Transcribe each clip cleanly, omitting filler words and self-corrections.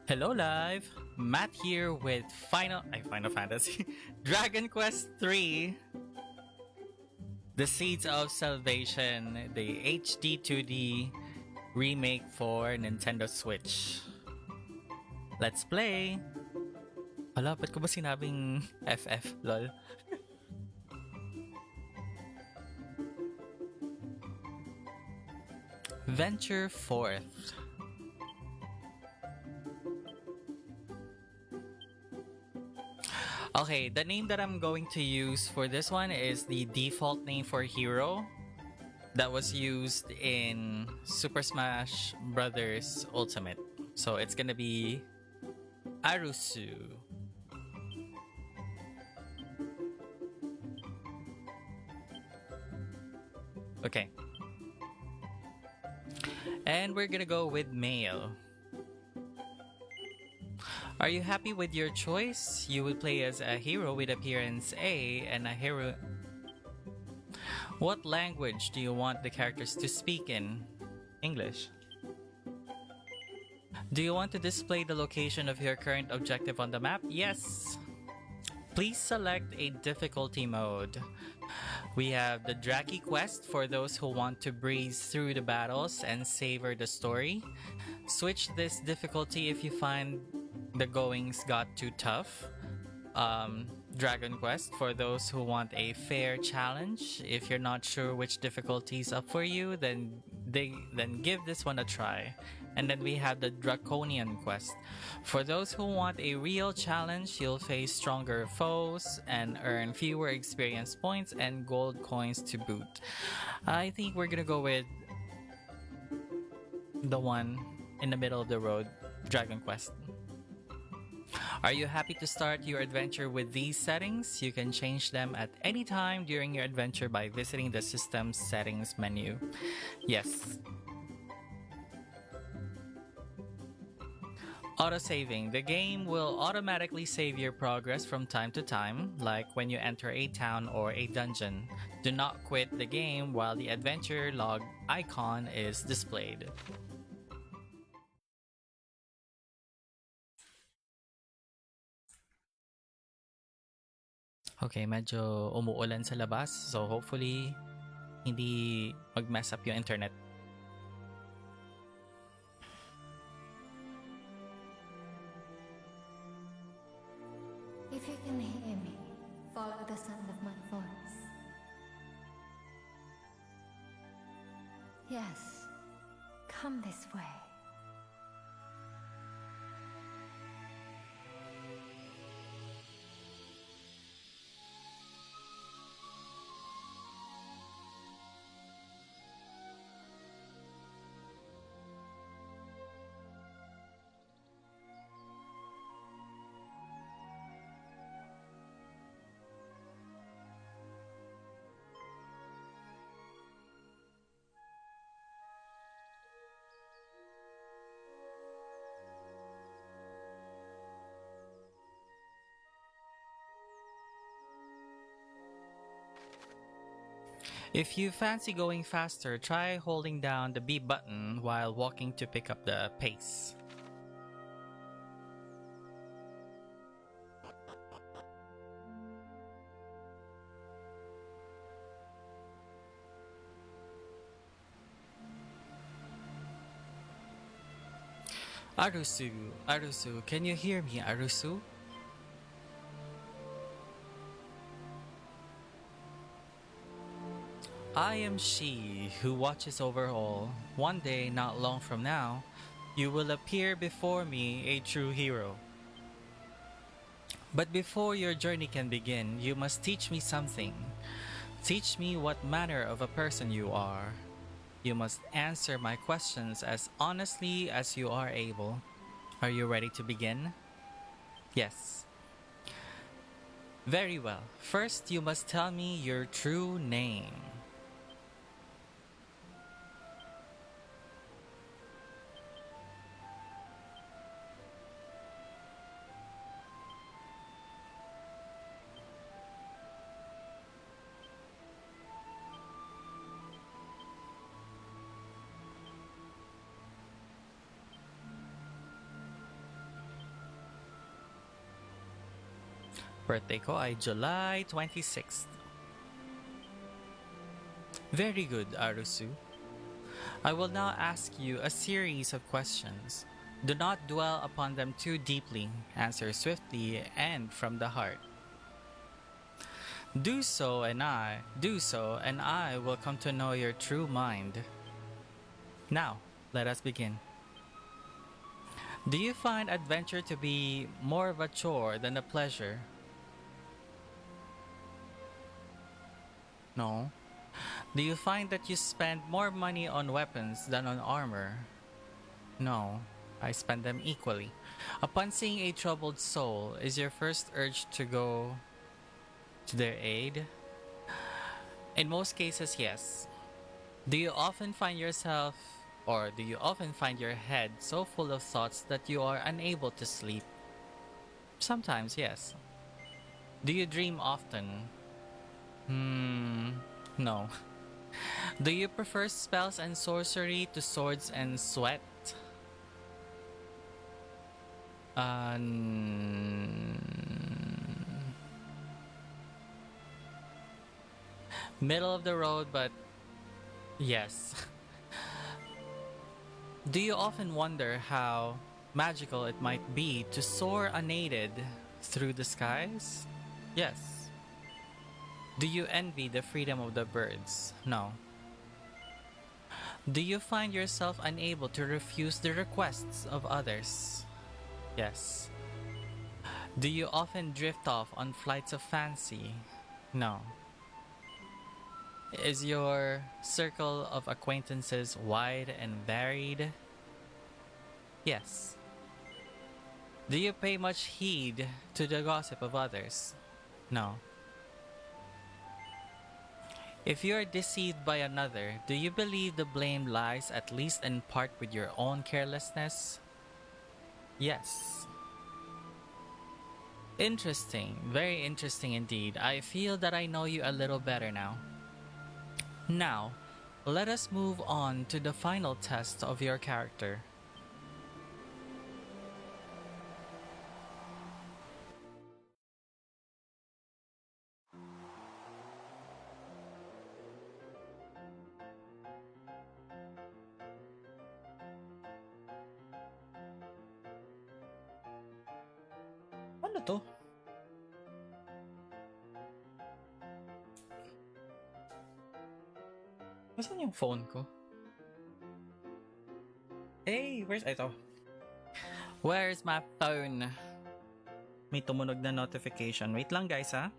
Hello Live! Matt here with Final Fantasy Dragon Quest 3 The Seeds of Salvation, the HD-2D remake for Nintendo Switch. Let's play! Hala, ba't ko ba sinabing FF? Lol. Venture forth. Okay, the name that I'm going to use for this one is the default name for hero that was used in Super Smash Bros. Ultimate. So it's gonna be Arusu. Okay. And we're gonna go with male. Are you happy with your choice? You will play as a hero with appearance A and a hero. What language do you want the characters to speak in? English. Do you want to display the location of your current objective on the map? Yes. Please select a difficulty mode. We have the Draki quest for those who want to breeze through the battles and savor the story. Switch this difficulty if you find the goings got too tough. Dragon Quest for those who want a fair challenge. If you're not sure which difficulty is up for you, then give this one a try. And then we have the Draconian Quest. For those who want a real challenge, you'll face stronger foes and earn fewer experience points and gold coins to boot. I think we're gonna go with the one in the middle of the road, Dragon Quest. Are you happy to start your adventure with these settings? You can change them at any time during your adventure by visiting the system's settings menu. Yes. Autosaving. The game will automatically save your progress from time to time, like when you enter a town or a dungeon. Do not quit the game while the adventure log icon is displayed. Okay, medyo umuulan sa labas, so hopefully hindi mag-mess up yung internet. hear me? Follow the sound of my voice. Yes, come this way. If you fancy going faster, try holding down the B button while walking to pick up the pace. Arusu, can you hear me, Arusu? I am she who watches over all. One day, not long from now, you will appear before me a true hero. But before your journey can begin, you must teach me something. Teach me what manner of a person you are. You must answer my questions as honestly as you are able. Are you ready to begin? Yes. Very well. First, you must tell me your true name. Birthday ko ay July 26th. Very good, Arusu. I will now ask you a series of questions. Do not dwell upon them too deeply. Answer swiftly and from the heart. Do so and I will come to know your true mind. Now, let us begin. Do you find adventure to be more of a chore than a pleasure? No. Do you find that you spend more money on weapons than on armor? No. I spend them equally. Upon seeing a troubled soul, is your first urge to go to their aid? In most cases, yes. Do you often find your head so full of thoughts that you are unable to sleep? Sometimes, yes. Do you dream often? No. Do you prefer spells and sorcery to swords and sweat? Middle of the road, but yes. Do you often wonder how magical it might be to soar unaided through the skies? Yes. Do you envy the freedom of the birds? No. Do you find yourself unable to refuse the requests of others? Yes. Do you often drift off on flights of fancy? No. Is your circle of acquaintances wide and varied? Yes. Do you pay much heed to the gossip of others? No. If you are deceived by another, do you believe the blame lies at least in part with your own carelessness? Yes. Interesting. Very interesting indeed. I feel that I know you a little better now. Now, let us move on to the final test of your character. Ano to? Saan yung phone ko? Hey, where's ito? Where's my phone? May tumunog na notification. Wait lang guys ha.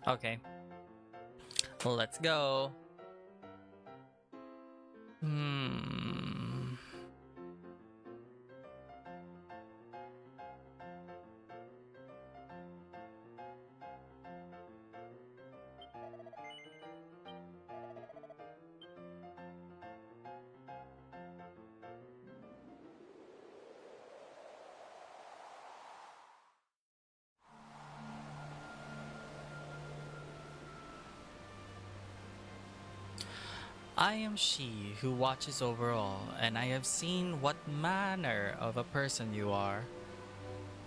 Okay. Let's go. I am she who watches over all, and I have seen what manner of a person you are.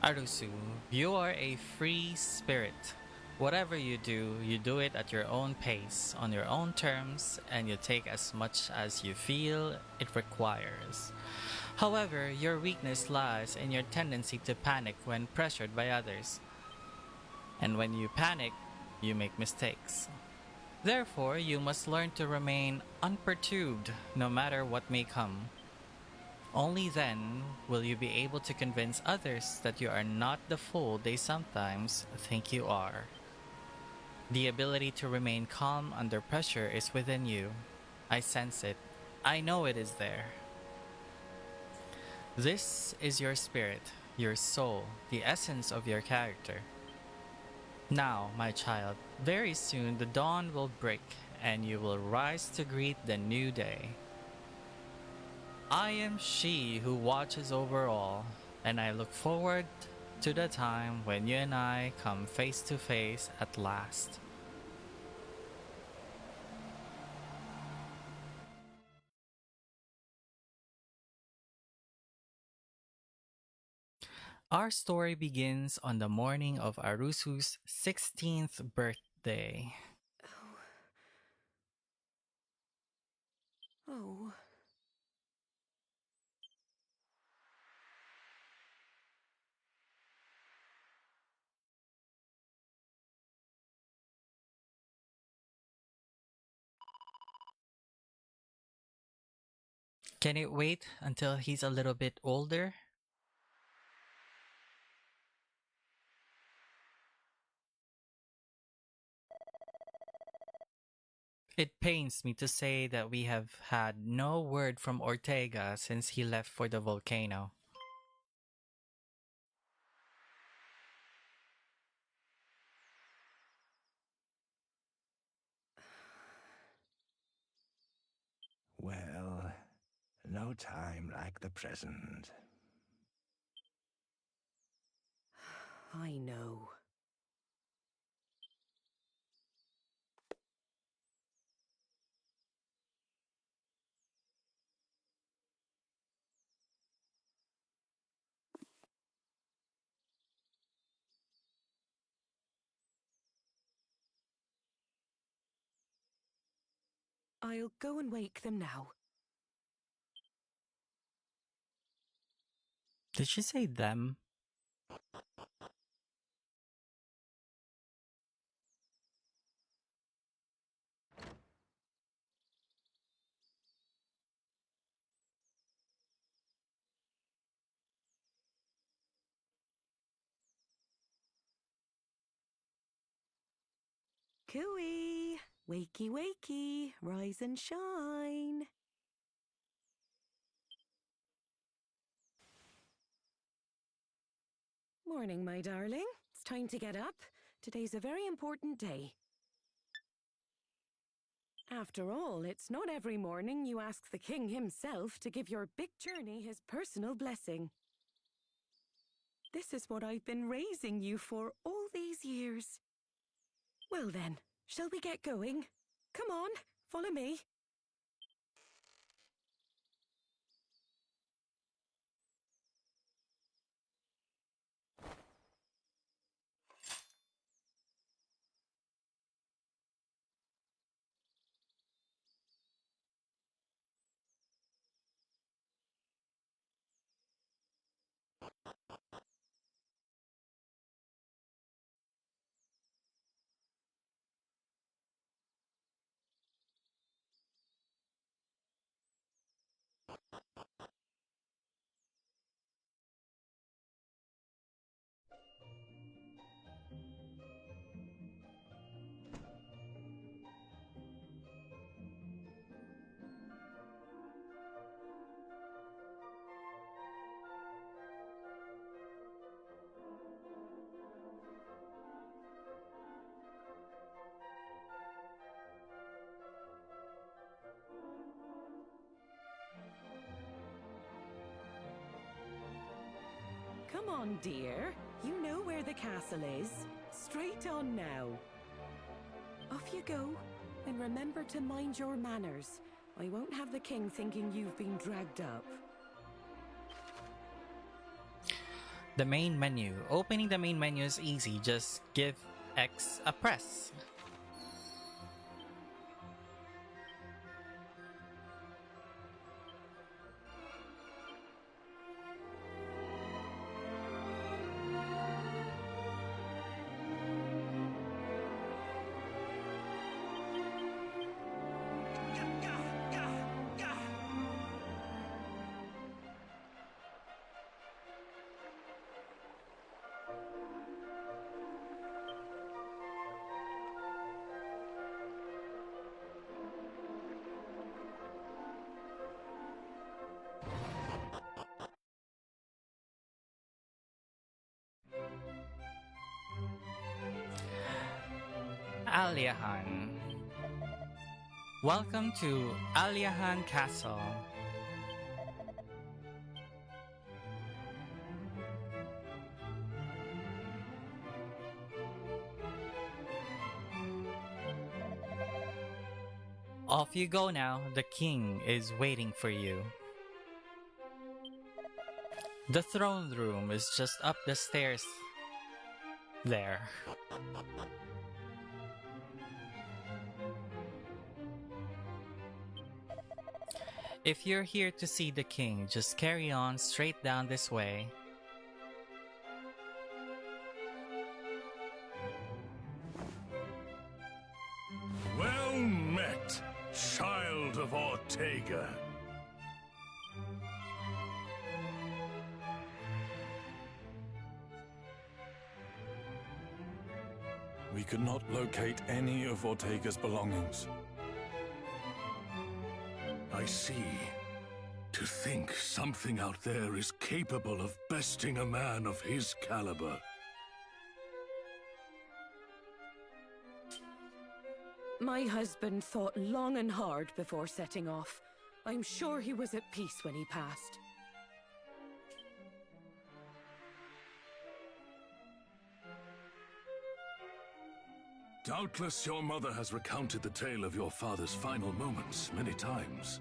Arusu, you are a free spirit. Whatever you do it at your own pace, on your own terms, and you take as much as you feel it requires. However, your weakness lies in your tendency to panic when pressured by others. And when you panic, you make mistakes. Therefore, you must learn to remain unperturbed no matter what may come. Only then will you be able to convince others that you are not the fool they sometimes think you are. The ability to remain calm under pressure is within you. I sense it. I know it is there. This is your spirit, your soul, the essence of your character. Now, my child, very soon the dawn will break and you will rise to greet the new day. I am she who watches over all, and I look forward to the time when you and I come face to face at last. Our story begins on the morning of Arusu's 16th birthday. Oh. Can it wait until he's a little bit older? It pains me to say that we have had no word from Ortega since he left for the volcano. No time like the present. I know. I'll go and wake them now. Did she say them? Cooey! Wakey, wakey! Rise and shine! Morning, my darling. It's time to get up. Today's a very important day. After all, it's not every morning you ask the king himself to give your big journey his personal blessing. This is what I've been raising you for all these years. Well then, shall we get going? Come on, follow me. Come on, dear. You know where the castle is. Straight on now. Off you go. And remember to mind your manners. I won't have the king thinking you've been dragged up. The main menu. Opening the main menu is easy. Just give X a press. Aliahan. Welcome to Aliahan Castle. Off you go now. The king is waiting for you. The throne room is just up the stairs there. If you're here to see the king, just carry on straight down this way. Well met, child of Ortega. We could not locate any of Ortega's belongings. I see. To think something out there is capable of besting a man of his caliber. My husband thought long and hard before setting off. I'm sure he was at peace when he passed. Doubtless your mother has recounted the tale of your father's final moments many times.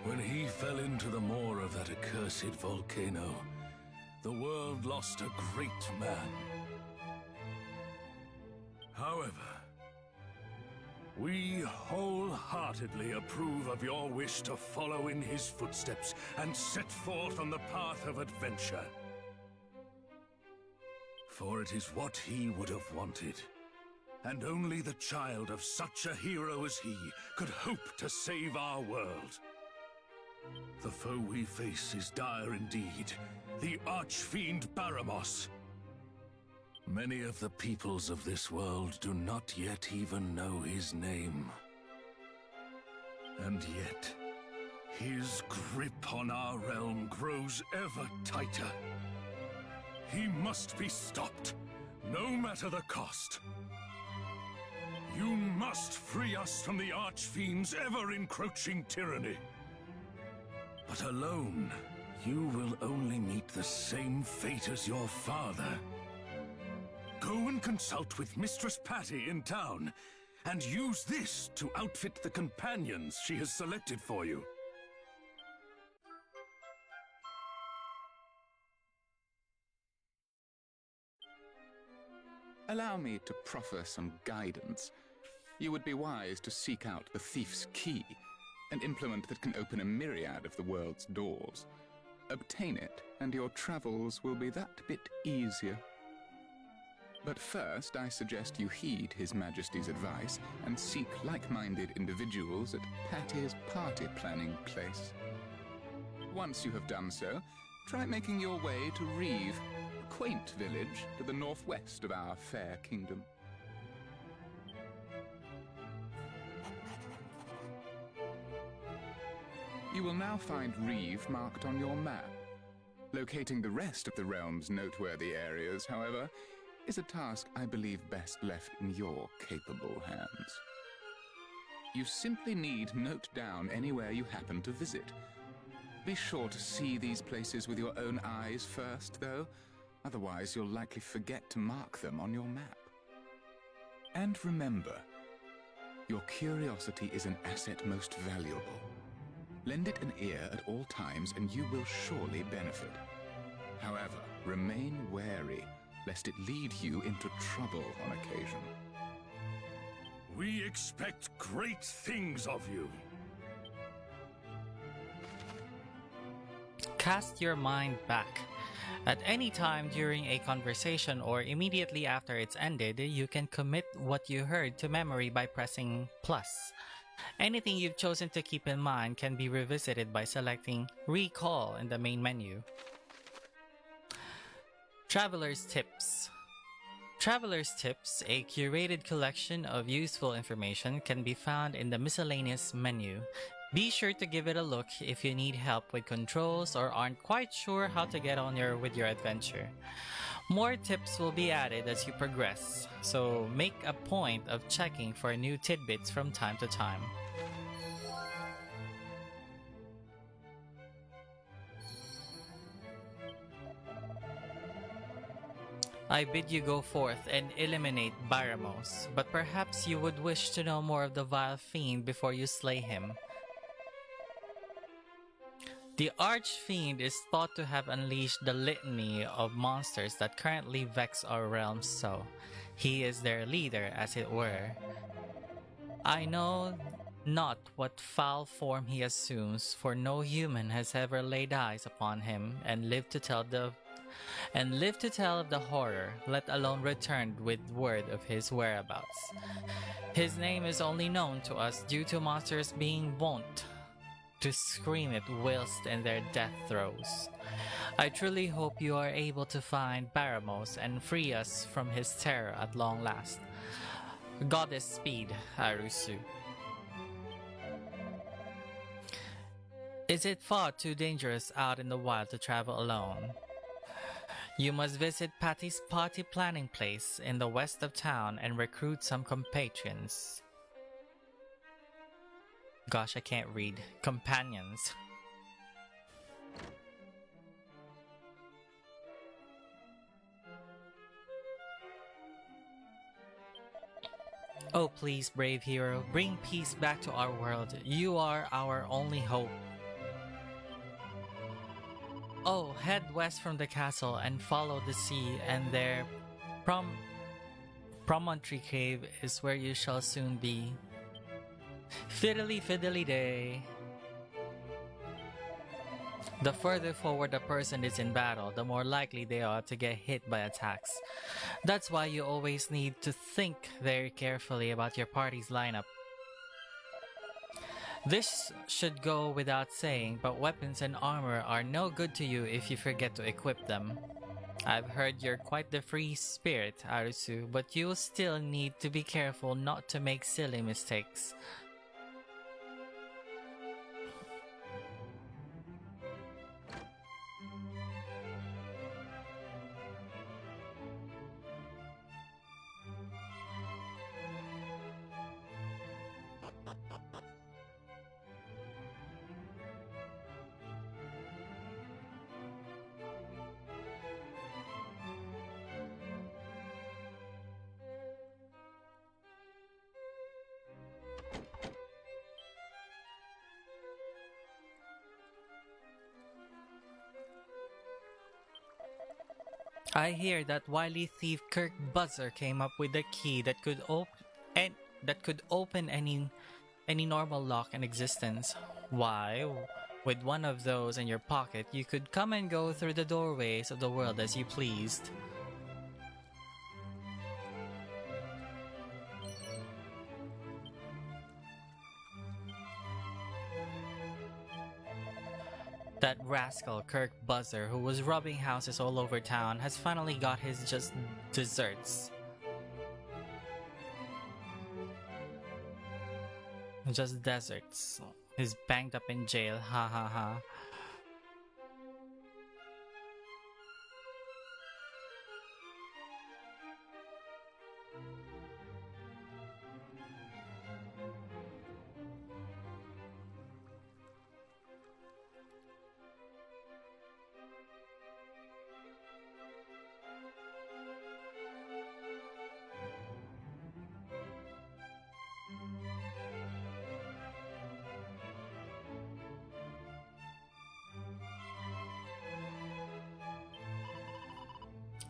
When he fell into the maw of that accursed volcano, the world lost a great man. However, we wholeheartedly approve of your wish to follow in his footsteps and set forth on the path of adventure. For it is what he would have wanted. And only the child of such a hero as he could hope to save our world. The foe we face is dire indeed, the archfiend Baramos. Many of the peoples of this world do not yet even know his name. And yet, his grip on our realm grows ever tighter. He must be stopped, no matter the cost. You must free us from the Archfiend's ever-encroaching tyranny. But alone, you will only meet the same fate as your father. Go and consult with Mistress Patty in town, and use this to outfit the companions she has selected for you. Allow me to proffer some guidance. You would be wise to seek out the thief's key, an implement that can open a myriad of the world's doors. Obtain it, and your travels will be that bit easier. But first, I suggest you heed His Majesty's advice and seek like-minded individuals at Patty's party planning place. Once you have done so, try making your way to Reeve, a quaint village to the northwest of our fair kingdom. You will now find Reeve marked on your map. Locating the rest of the realm's noteworthy areas, however, is a task I believe best left in your capable hands. You simply need note down anywhere you happen to visit. Be sure to see these places with your own eyes first, though. Otherwise, you'll likely forget to mark them on your map. And remember, your curiosity is an asset most valuable. Lend it an ear at all times, and you will surely benefit. However, remain wary, lest it lead you into trouble on occasion. We expect great things of you. Cast your mind back. At any time during a conversation or immediately after it's ended, you can commit what you heard to memory by pressing plus. Anything you've chosen to keep in mind can be revisited by selecting Recall in the main menu. Traveler's Tips. Traveler's Tips, a curated collection of useful information, can be found in the Miscellaneous menu. Be sure to give it a look if you need help with controls or aren't quite sure how to get on with your adventure. More tips will be added as you progress, so make a point of checking for new tidbits from time to time. I bid you go forth and eliminate Baramos, but perhaps you would wish to know more of the vile fiend before you slay him. The Archfiend is thought to have unleashed the litany of monsters that currently vex our realm, so he is their leader, as it were. I know not what foul form he assumes, for no human has ever laid eyes upon him and lived to tell of the horror, let alone returned with word of his whereabouts. His name is only known to us due to monsters being wont to scream it whilst in their death throes. I truly hope you are able to find Baramos and free us from his terror at long last. Goddess Speed, Arusu. Is it far too dangerous out in the wild to travel alone? You must visit Patty's party planning place in the west of town and recruit some compatriots. Gosh, I can't read. Companions. Oh, please, brave hero, bring peace back to our world. You are our only hope. Oh, head west from the castle and follow the sea, and their promontory cave is where you shall soon be. Fiddly fiddly day. The further forward a person is in battle, the more likely they are to get hit by attacks. That's why you always need to think very carefully about your party's lineup. This should go without saying, but weapons and armor are no good to you if you forget to equip them. I've heard you're quite the free spirit, Arusu, but you'll still need to be careful not to make silly mistakes. I hear that wily thief Kirk Buzzer came up with a key that could open any normal lock in existence. Why, with one of those in your pocket, you could come and go through the doorways of the world as you pleased. That rascal Kirk Buzzer, who was robbing houses all over town, has finally got his just desserts. Just deserts. He's banged up in jail, ha ha ha.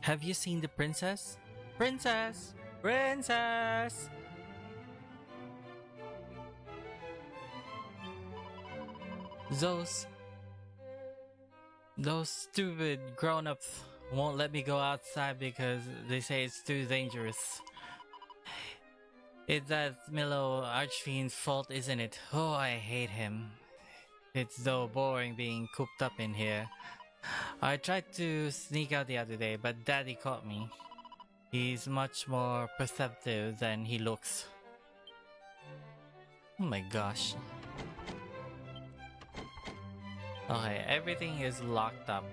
Have you seen the princess? Princess! Princess! Those stupid grown-ups won't let me go outside because they say it's too dangerous. It's that Milo Archfiend's fault, isn't it? Oh, I hate him. It's so boring being cooped up in here. I tried to sneak out the other day, but Daddy caught me. He's much more perceptive than he looks. Oh my gosh. Okay, everything is locked up.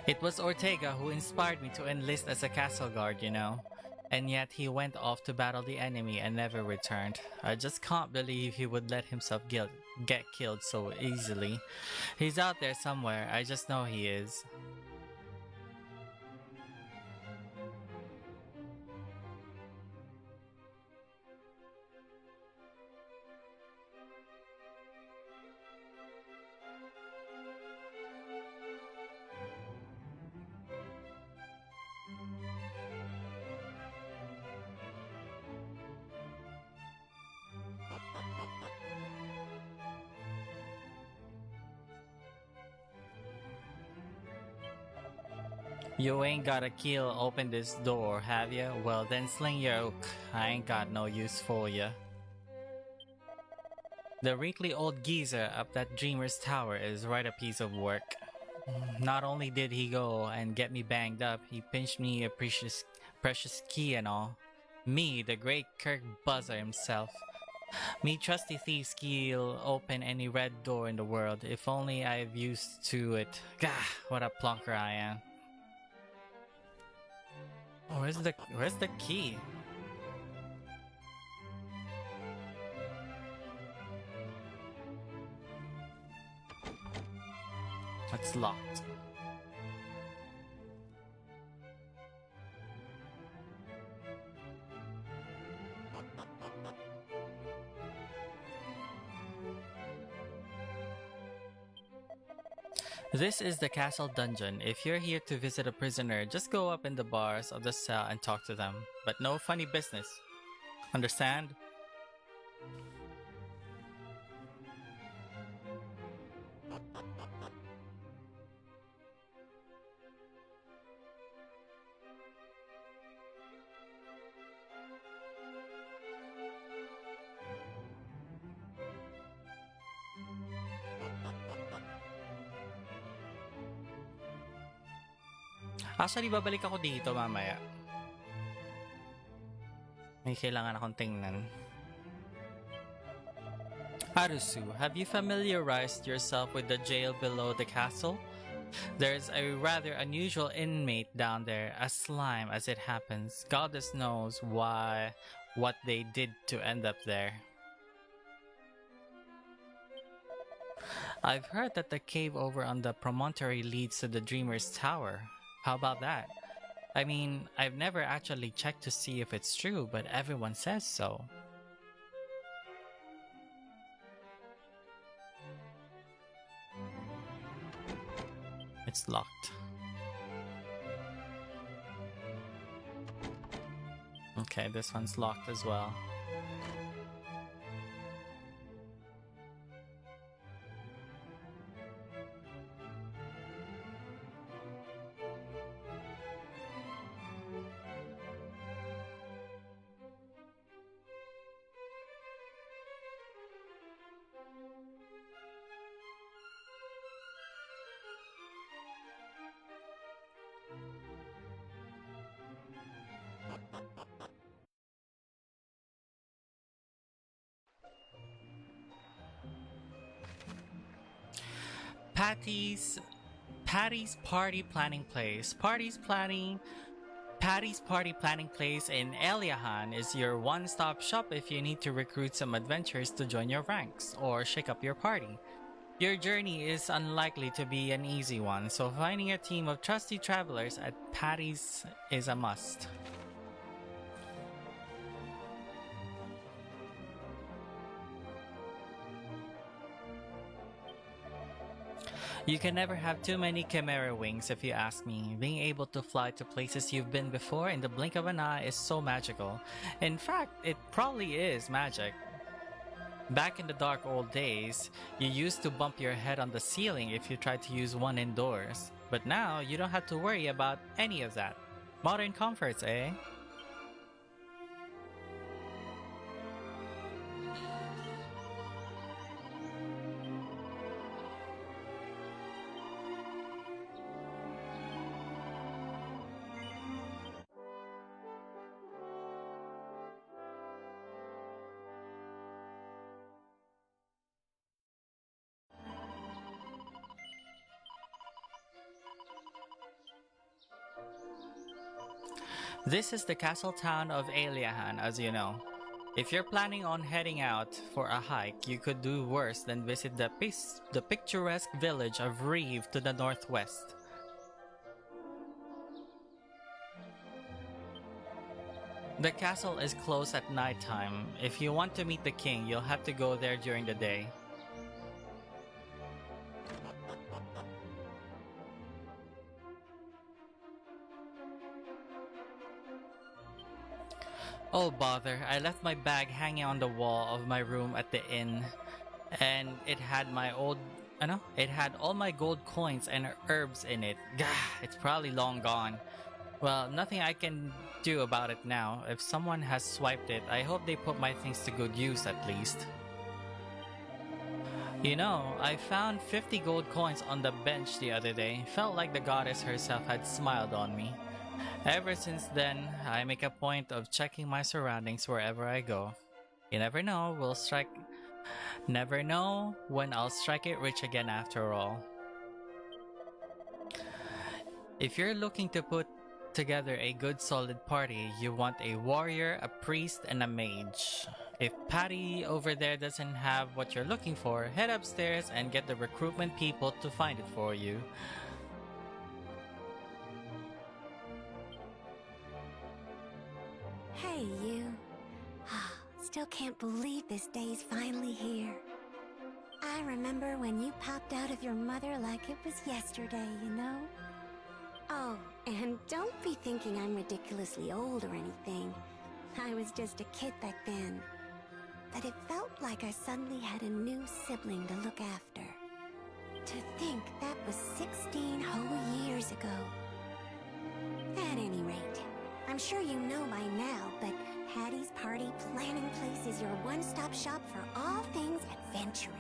It was Ortega who inspired me to enlist as a castle guard, you know. And yet he went off to battle the enemy and never returned. I just can't believe he would let himself get killed so easily. He's out there somewhere, I just know he is. You ain't got a key to open this door, have ya? Well then sling your oak. I ain't got no use for ya. The wrinkly old geezer up that Dreamer's tower is right a piece of work. Not only did he go and get me banged up, he pinched me a precious key and all. Me, the great Kirk Buzzer himself. Me trusty thieves key'll open any red door in the world. If only I've used to it. Gah, what a plonker I am. Oh, where's the key? It's locked. This is the castle dungeon. If you're here to visit a prisoner, just go up in the bars of the cell and talk to them. But no funny business. Understand? Actually, babalik ako dito mamaya. May kailangan akong tingnan. Harusu, have you familiarized yourself with the jail below the castle? There's a rather unusual inmate down there, a slime as it happens. Goddess knows what they did to end up there. I've heard that the cave over on the promontory leads to the Dreamer's Tower. How about that? I mean, I've never actually checked to see if it's true, but everyone says so. It's locked. Okay, this one's locked as well. Patty's Party Planning Place. Patty's Party Planning Place in Eliahan is your one-stop shop if you need to recruit some adventurers to join your ranks or shake up your party. Your journey is unlikely to be an easy one, so finding a team of trusty travelers at Patty's is a must. You can never have too many chimera wings if you ask me. Being able to fly to places you've been before in the blink of an eye is so magical. In fact, it probably is magic. Back in the dark old days, you used to bump your head on the ceiling if you tried to use one indoors. But now, you don't have to worry about any of that. Modern comforts, eh? This is the castle town of Eliahan, as you know. If you're planning on heading out for a hike, you could do worse than visit the picturesque village of Reeve to the northwest. The castle is closed at nighttime. If you want to meet the king, you'll have to go there during the day. Oh bother, I left my bag hanging on the wall of my room at the inn, and it had all my gold coins and herbs in it. Gah, it's probably long gone. Well, nothing I can do about it now. If someone has swiped it, I hope they put my things to good use at least. You know, I found 50 gold coins on the bench the other day. Felt like the goddess herself had smiled on me. Ever since then, I make a point of checking my surroundings wherever I go. You never know, never know when I'll strike it rich again after all. If you're looking to put together a good solid party, you want a warrior, a priest, and a mage. If Patty over there doesn't have what you're looking for, head upstairs and get the recruitment people to find it for you. Hey, you. Still can't believe this day's finally here. I remember when you popped out of your mother like it was yesterday, you know? Oh, and don't be thinking I'm ridiculously old or anything. I was just a kid back then. But it felt like I suddenly had a new sibling to look after. To think that was 16 whole years ago. At any rate, I'm sure you know by now, but Hattie's Party Planning Place is your one-stop shop for all things adventuring.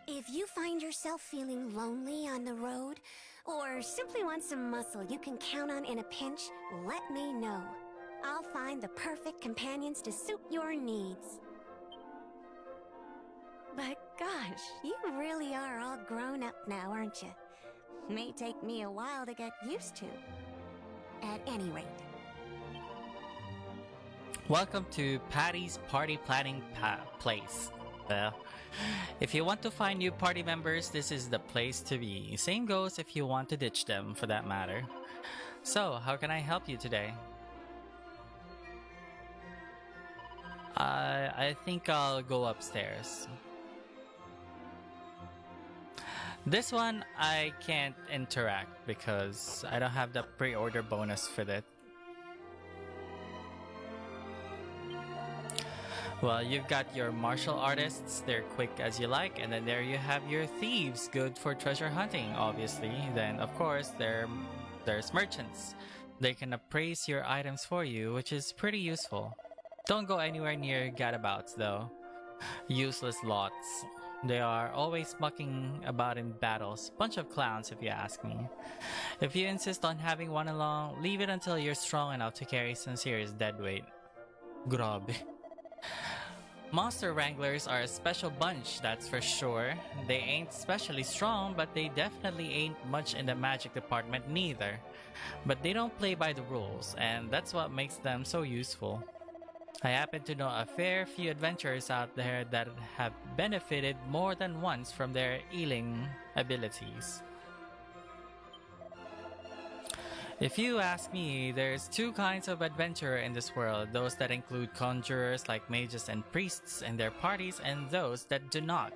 If you find yourself feeling lonely on the road, or simply want some muscle you can count on in a pinch, let me know. I'll find the perfect companions to suit your needs. But gosh, you really are all grown up now, aren't you? May take me a while to get used to. At any rate. Welcome to Patty's Party Planning Place. If you want to find new party members, this is the place to be. Same goes if you want to ditch them, for that matter. So, how can I help you today? I think I'll go upstairs. This one, I can't interact because I don't have the pre-order bonus for that. Well, you've got your martial artists, they're quick as you like, and then there you have your thieves, good for treasure hunting, obviously. Then, of course, there's merchants. They can appraise your items for you, which is pretty useful. Don't go anywhere near gadabouts, though. Useless lots. They are always mucking about in battles. Bunch of clowns, if you ask me. If you insist on having one along, leave it until you're strong enough to carry some serious deadweight. Grabe. Monster Wranglers are a special bunch, that's for sure. They ain't specially strong, but they definitely ain't much in the magic department neither. But they don't play by the rules, and that's what makes them so useful. I happen to know a fair few adventurers out there that have benefited more than once from their healing abilities. If you ask me, there's two kinds of adventurer in this world, those that include conjurers like mages and priests in their parties, and those that do not.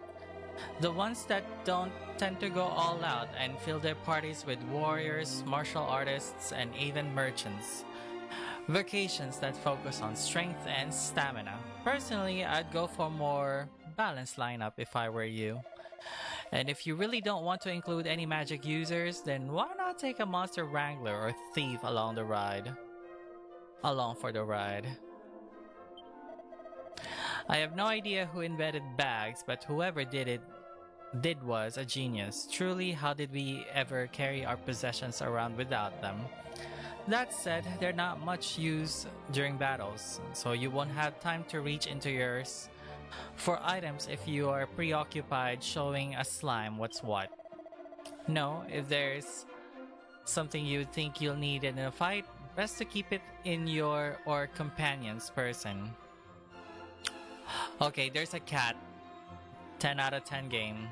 The ones that don't tend to go all out and fill their parties with warriors, martial artists, and even merchants. Vacations that focus on strength and stamina. Personally, I'd go for a more balanced lineup if I were you. And if you really don't want to include any magic users, then why not take a monster wrangler or thief along for the ride. I have no idea who invented bags, but whoever did was a genius. Truly, how did we ever carry our possessions around without them? That said, they're not much use during battles, so you won't have time to reach into yours for items if you are preoccupied showing a slime what's what. No, if there's something you think you'll need in a fight, best to keep it in your or companion's person. Okay, there's a cat. 10 out of 10 game.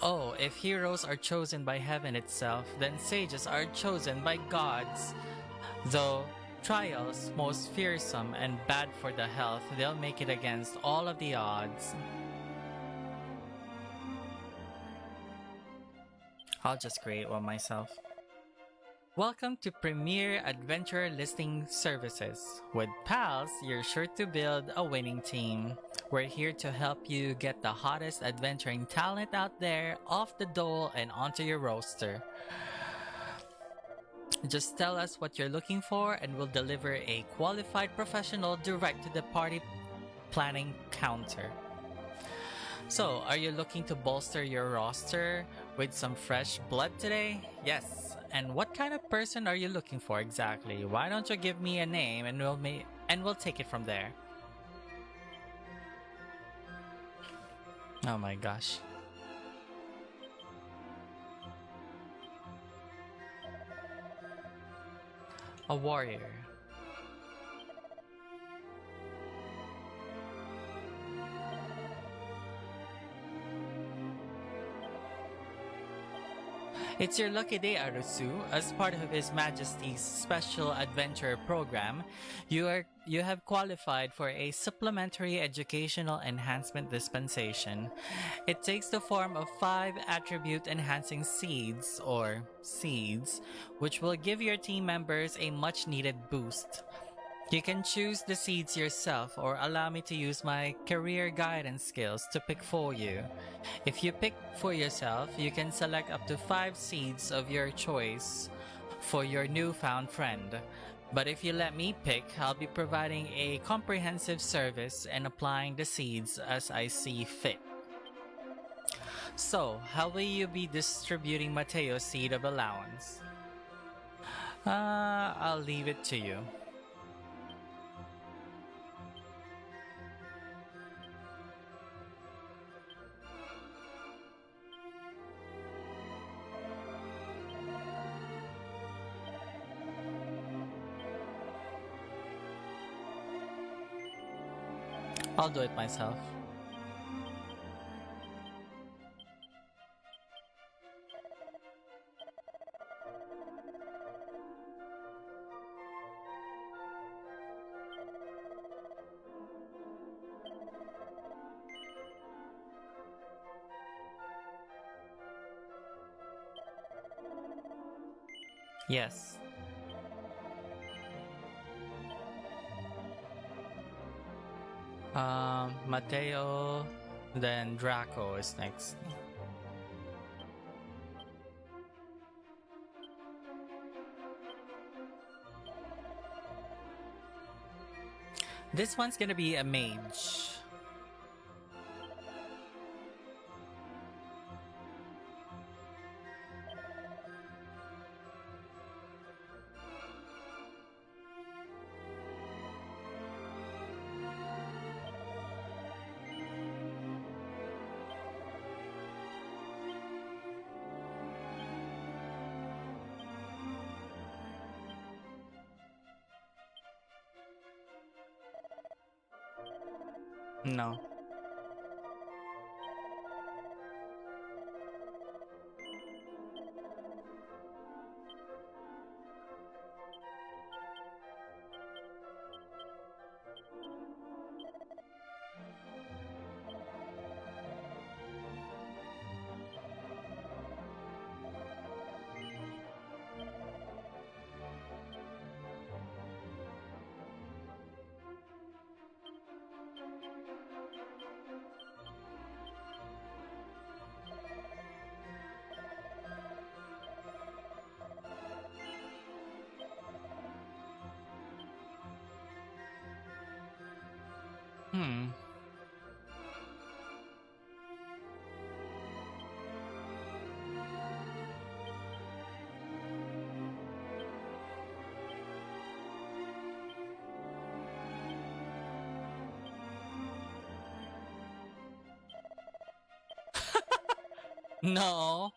Oh, if heroes are chosen by heaven itself, then sages are chosen by gods. Though trials, most fearsome and bad for the health, they'll make it against all of the odds. I'll just create one myself. Welcome to Premier Adventure Listing Services. With pals, you're sure to build a winning team. We're here to help you get the hottest adventuring talent out there off the dole and onto your roster. Just tell us what you're looking for and we'll deliver a qualified professional direct to the party planning counter. So, are you looking to bolster your roster with some fresh blood today? Yes. And what kind of person are you looking for exactly? Why don't you give me a name and and we'll take it from there. Oh my gosh. A warrior. It's your lucky day, Arusu. As part of His Majesty's Special Adventure Program, you have qualified for a supplementary educational enhancement dispensation. It takes the form of 5 attribute enhancing seeds, or seeds, which will give your team members a much needed boost. You can choose the seeds yourself or allow me to use my career guidance skills to pick for you. If you pick for yourself, you can select up to 5 seeds of your choice for your newfound friend. But if you let me pick, I'll be providing a comprehensive service and applying the seeds as I see fit. So, how will you be distributing Mateo's seed of allowance? I'll leave it to you. I'll do it myself. Yes. Mateo, then Draco is next. This one's gonna be a mage. No. No.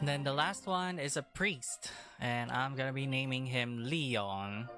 And then the last one is a priest, and I'm gonna be naming him Leon.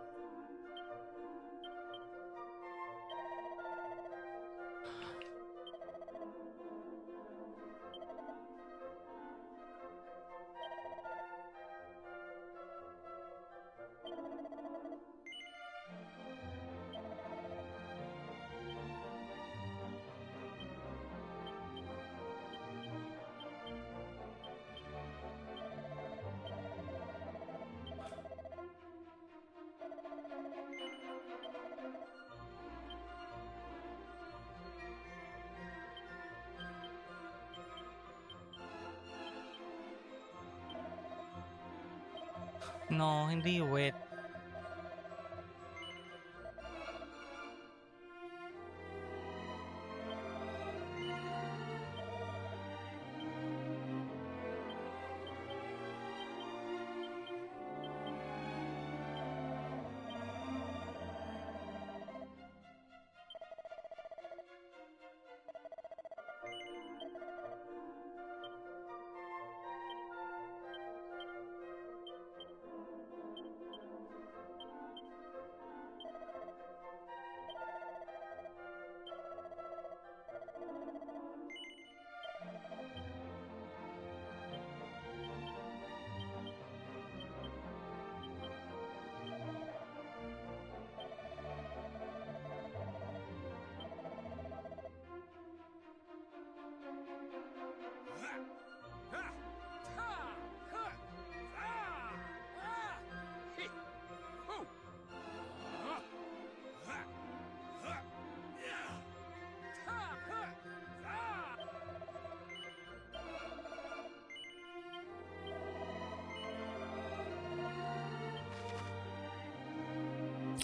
No, hindi wit.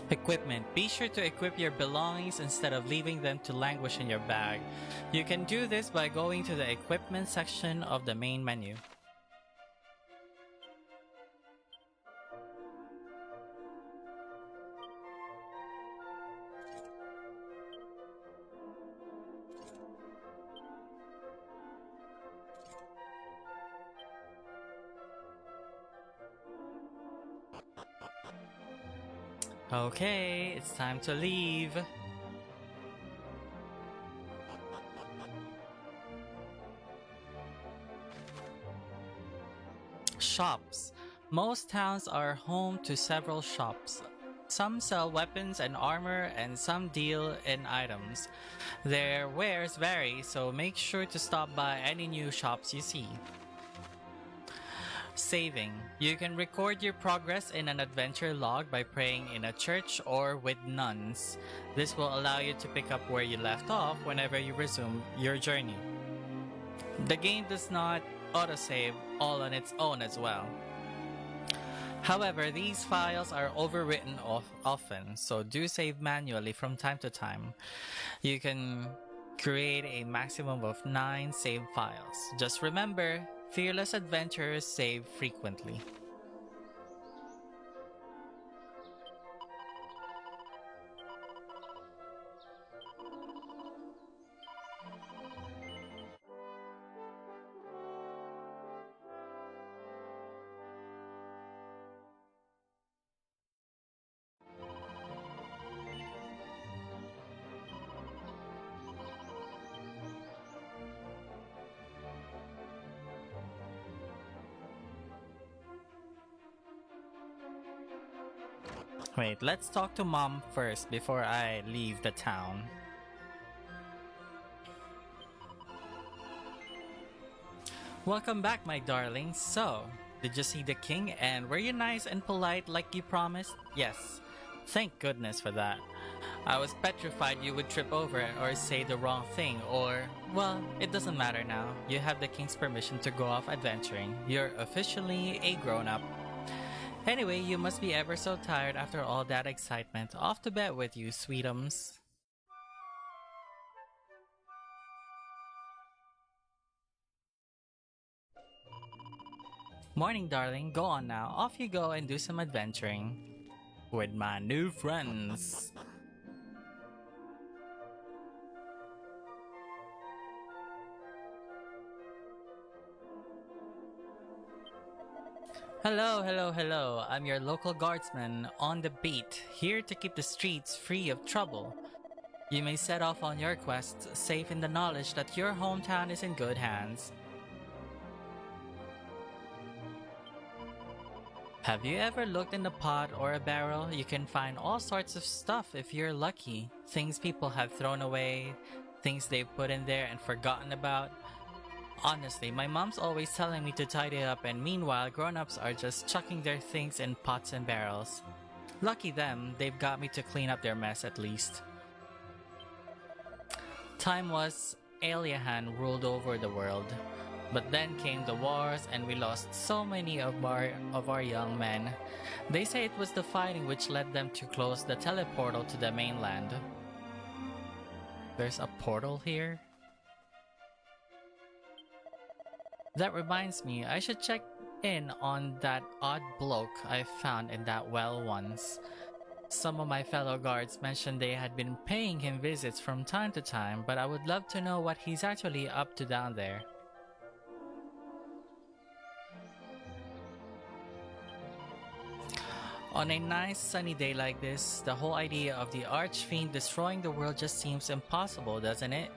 Equipment. Be sure to equip your belongings instead of leaving them to languish in your bag. You can do this by going to the equipment section of the main menu. Okay, it's time to leave. Shops. Most towns are home to several shops. Some sell weapons and armor, and some deal in items. Their wares vary, so make sure to stop by any new shops you see. Saving. You can record your progress in an adventure log by praying in a church or with nuns. This will allow you to pick up where you left off whenever you resume your journey. The game does not autosave all on its own as well. However, these files are overwritten often, so do save manually from time to time. You can create a maximum of 9 save files. Just remember, fearless adventurers save frequently. Wait, let's talk to Mom first before I leave the town. Welcome back, my darlings. So, did you see the king and were you nice and polite like you promised? Yes. Thank goodness for that. I was petrified you would trip over or say the wrong thing or, well, it doesn't matter now. You have the king's permission to go off adventuring. You're officially a grown-up. Anyway, you must be ever so tired after all that excitement. Off to bed with you, sweetums. Morning, darling. Go on now. Off you go and do some adventuring. With my new friends. Hello. I'm your local guardsman on the beat, here to keep the streets free of trouble. You may set off on your quest, safe in the knowledge that your hometown is in good hands. Have you ever looked in a pot or a barrel? You can find all sorts of stuff if you're lucky. Things people have thrown away, things they've put in there and forgotten about. Honestly, my mom's always telling me to tidy up, and meanwhile, grown-ups are just chucking their things in pots and barrels. Lucky them, they've got me to clean up their mess at least. Time was, Aliahan ruled over the world. But then came the wars and we lost so many of our young men. They say it was the fighting which led them to close the teleportal to the mainland. There's a portal here? That reminds me, I should check in on that odd bloke I found in that well once. Some of my fellow guards mentioned they had been paying him visits from time to time, but I would love to know what he's actually up to down there. On a nice sunny day like this, the whole idea of the Archfiend destroying the world just seems impossible, doesn't it?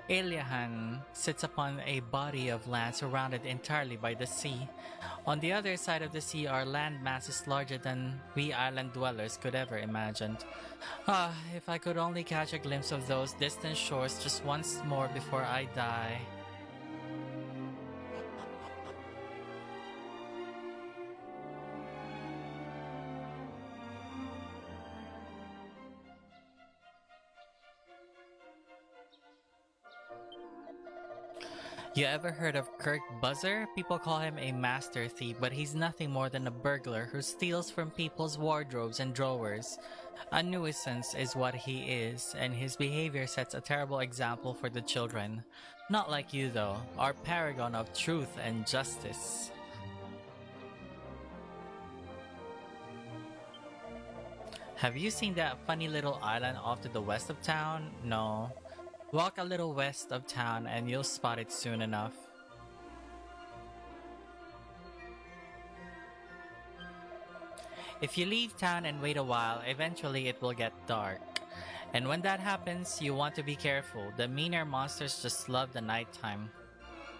Eliahan sits upon a body of land surrounded entirely by the sea. On the other side of the sea are land masses larger than we island dwellers could ever imagine. Ah, if I could only catch a glimpse of those distant shores just once more before I die. You ever heard of Kirk Buzzer? People call him a master thief, but he's nothing more than a burglar who steals from people's wardrobes and drawers. A nuisance is what he is, and his behavior sets a terrible example for the children. Not like you though, our paragon of truth and justice. Have you seen that funny little island off to the west of town? No. Walk a little west of town and you'll spot it soon enough. If you leave town and wait a while, eventually it will get dark. And when that happens, you want to be careful. The meaner monsters just love the nighttime.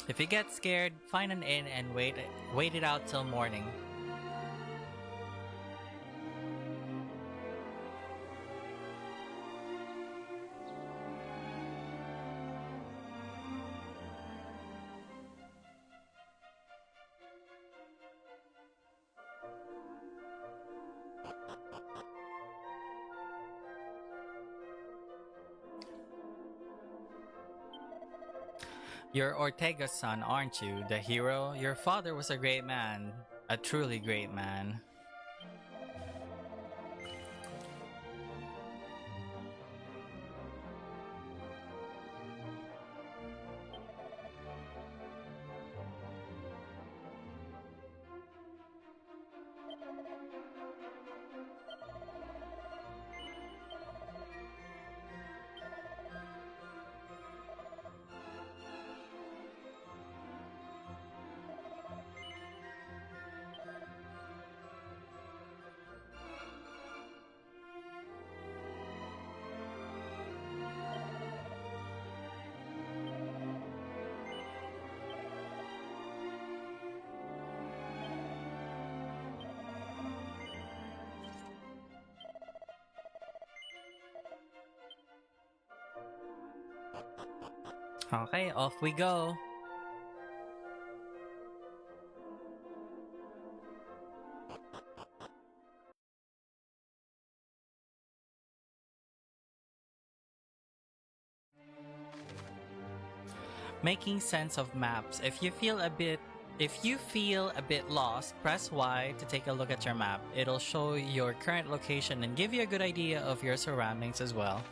If you get scared, find an inn and wait it out till morning. You're Ortega's son, aren't you? The hero? Your father was a great man. A truly great man. Okay, off we go. Making sense of maps. If you feel a bit lost, press Y to take a look at your map. It'll show your current location and give you a good idea of your surroundings as well.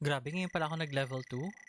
Grabe, ngayon pala ako nag-level 2.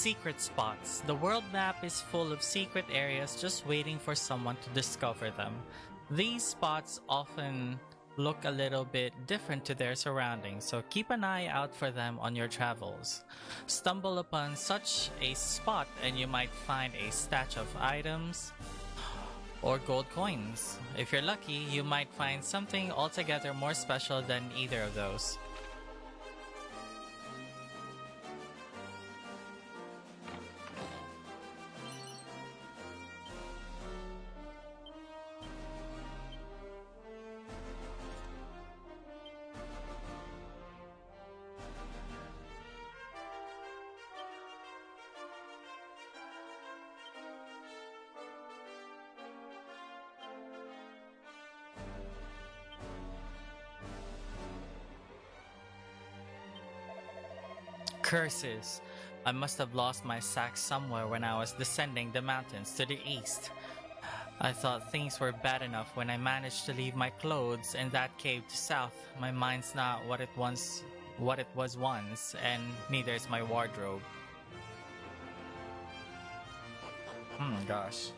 secret spots. The world map is full of secret areas just waiting for someone to discover them. These spots often look a little bit different to their surroundings, so keep an eye out for them on your travels. Stumble upon such a spot and you might find a stash of items or gold coins. If you're lucky, you might find something altogether more special than either of those. Curses! I must have lost my sack somewhere when I was descending the mountains to the east. I thought things were bad enough when I managed to leave my clothes in that cave to south. My mind's not what it was once, and neither is my wardrobe. Gosh.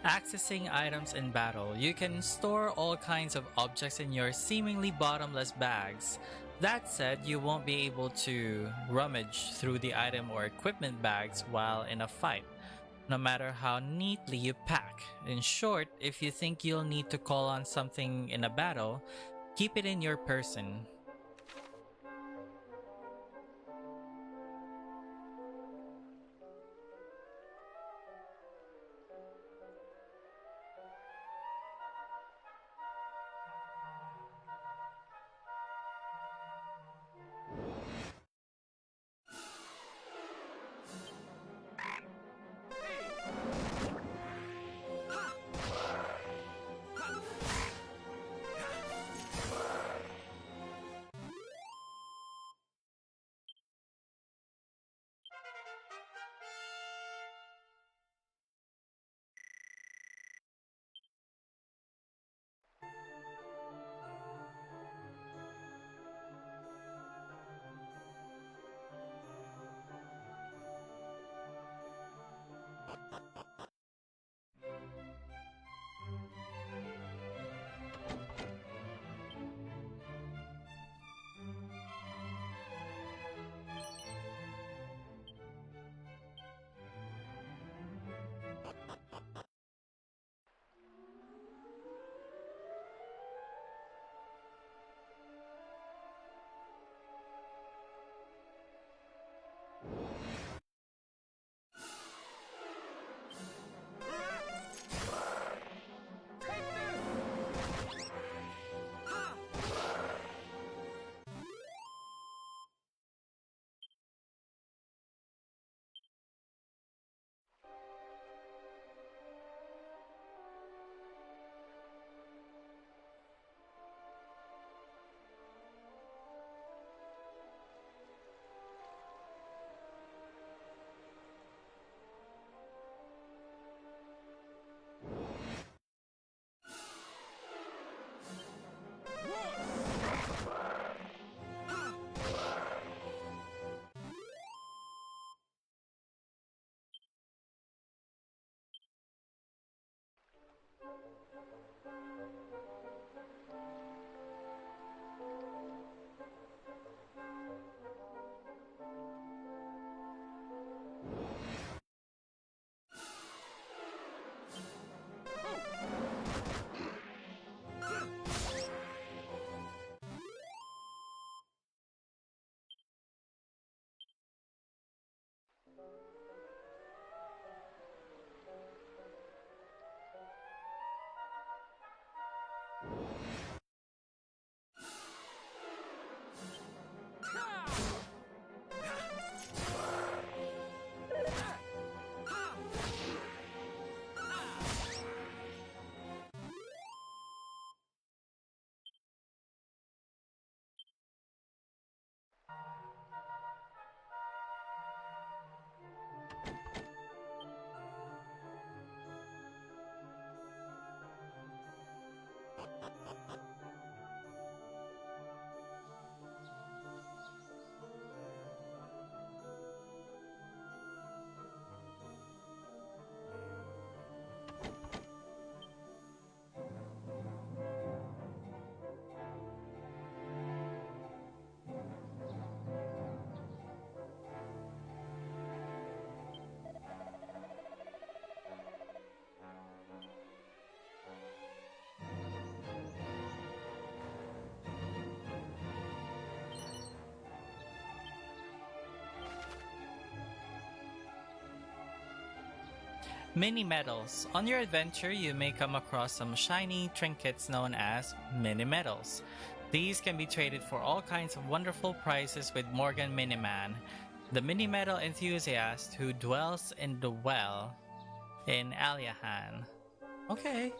Accessing items in battle. You can store all kinds of objects in your seemingly bottomless bags. That said, you won't be able to rummage through the item or equipment bags while in a fight, no matter how neatly you pack. In short, if you think you'll need to call on something in a battle, keep it in your person. Mini medals. On your adventure, you may come across some shiny trinkets known as mini medals. These can be traded for all kinds of wonderful prizes with Morgan Miniman, the mini medal enthusiast who dwells in the well in Aliahan. Okay.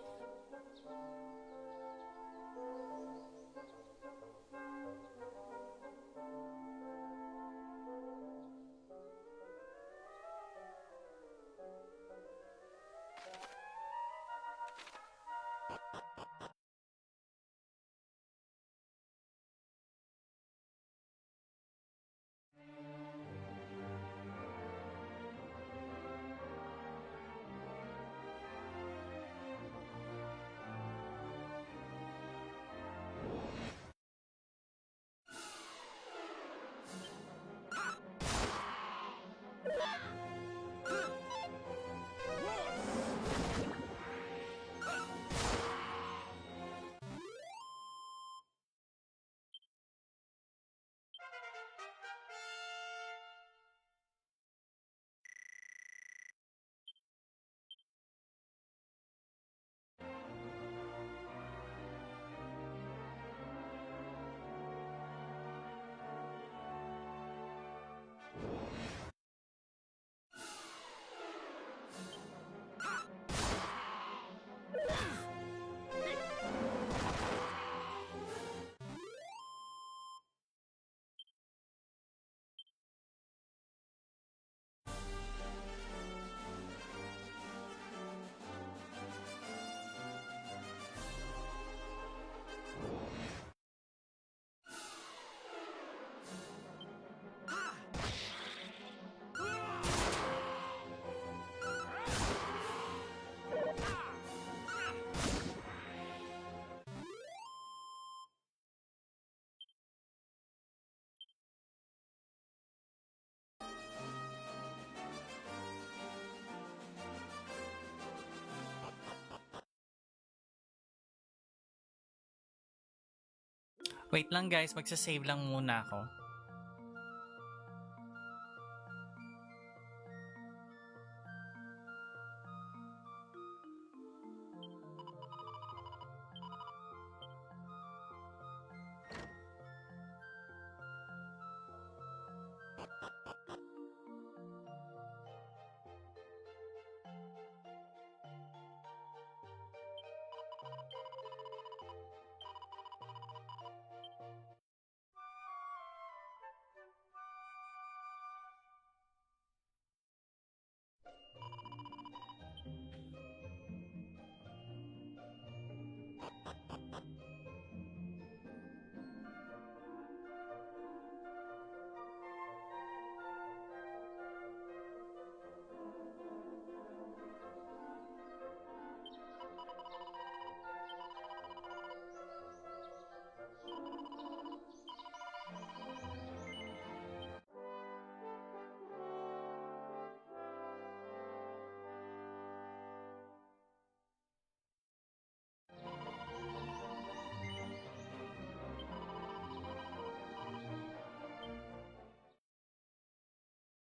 Wait lang guys, magsasave lang muna ako.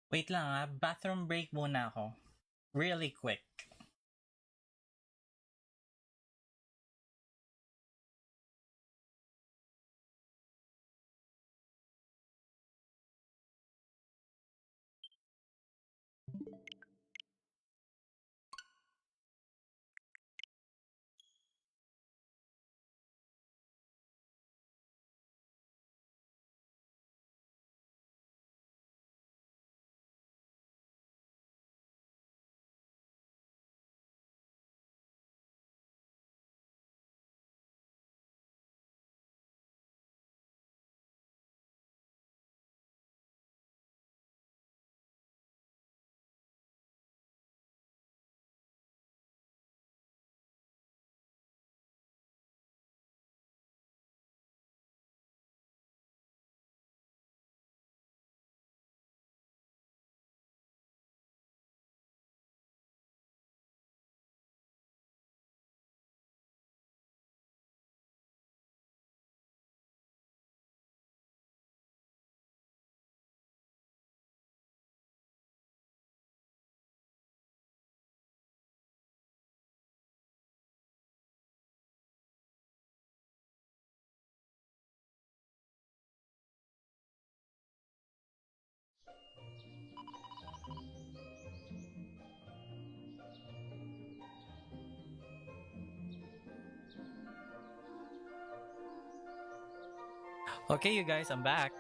Wait lang bathroom break muna ako. Really quick. Okay, you guys, I'm back.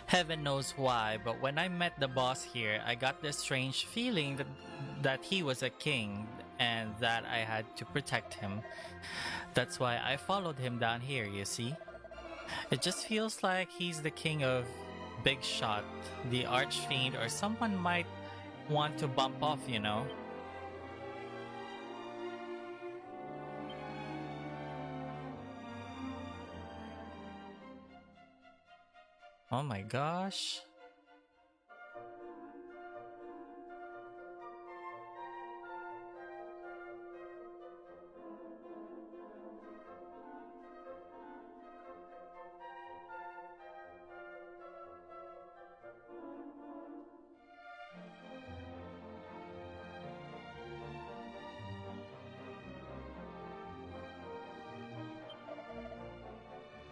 Heaven knows why, but when I met the boss here, I got this strange feeling that he was a king and that I had to protect him. That's why I followed him down here, you see? It just feels like he's the king of Big Shot, the Archfiend, or someone might want to bump off, you know? Oh my gosh.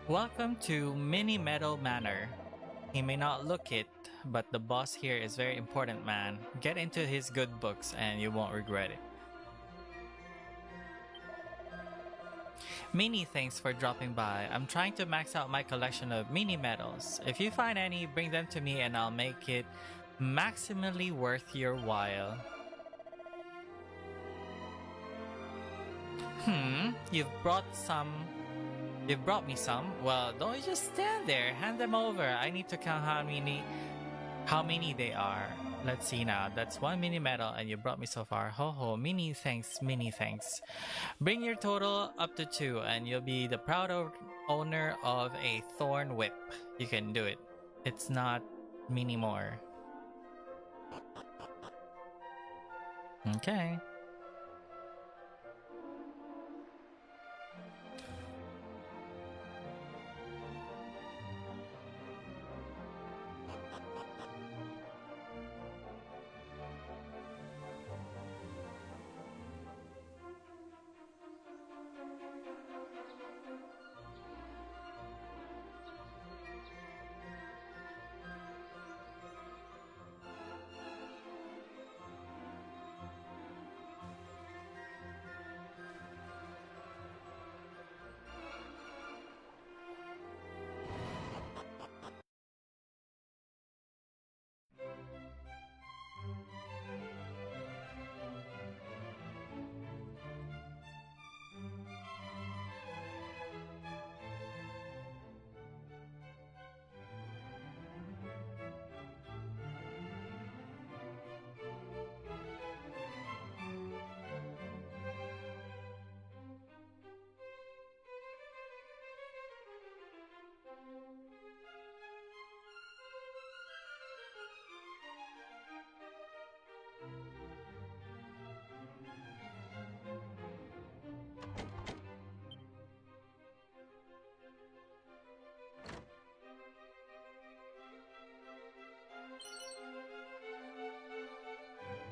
Welcome to Mini Metal Manor. He may not look it, but the boss here is very important, man. Get into his good books and you won't regret it. Mini, thanks for dropping by. I'm trying to max out my collection of mini medals. If you find any, bring them to me and I'll make it maximally worth your while. You've brought me some? Well, don't you just stand there. Hand them over. I need to count how many they are. Let's see now. That's one mini medal and you brought me so far. Ho ho. Many thanks. Bring your total up to 2 and you'll be the proud owner of a thorn whip. You can do it. It's not mini more. Okay.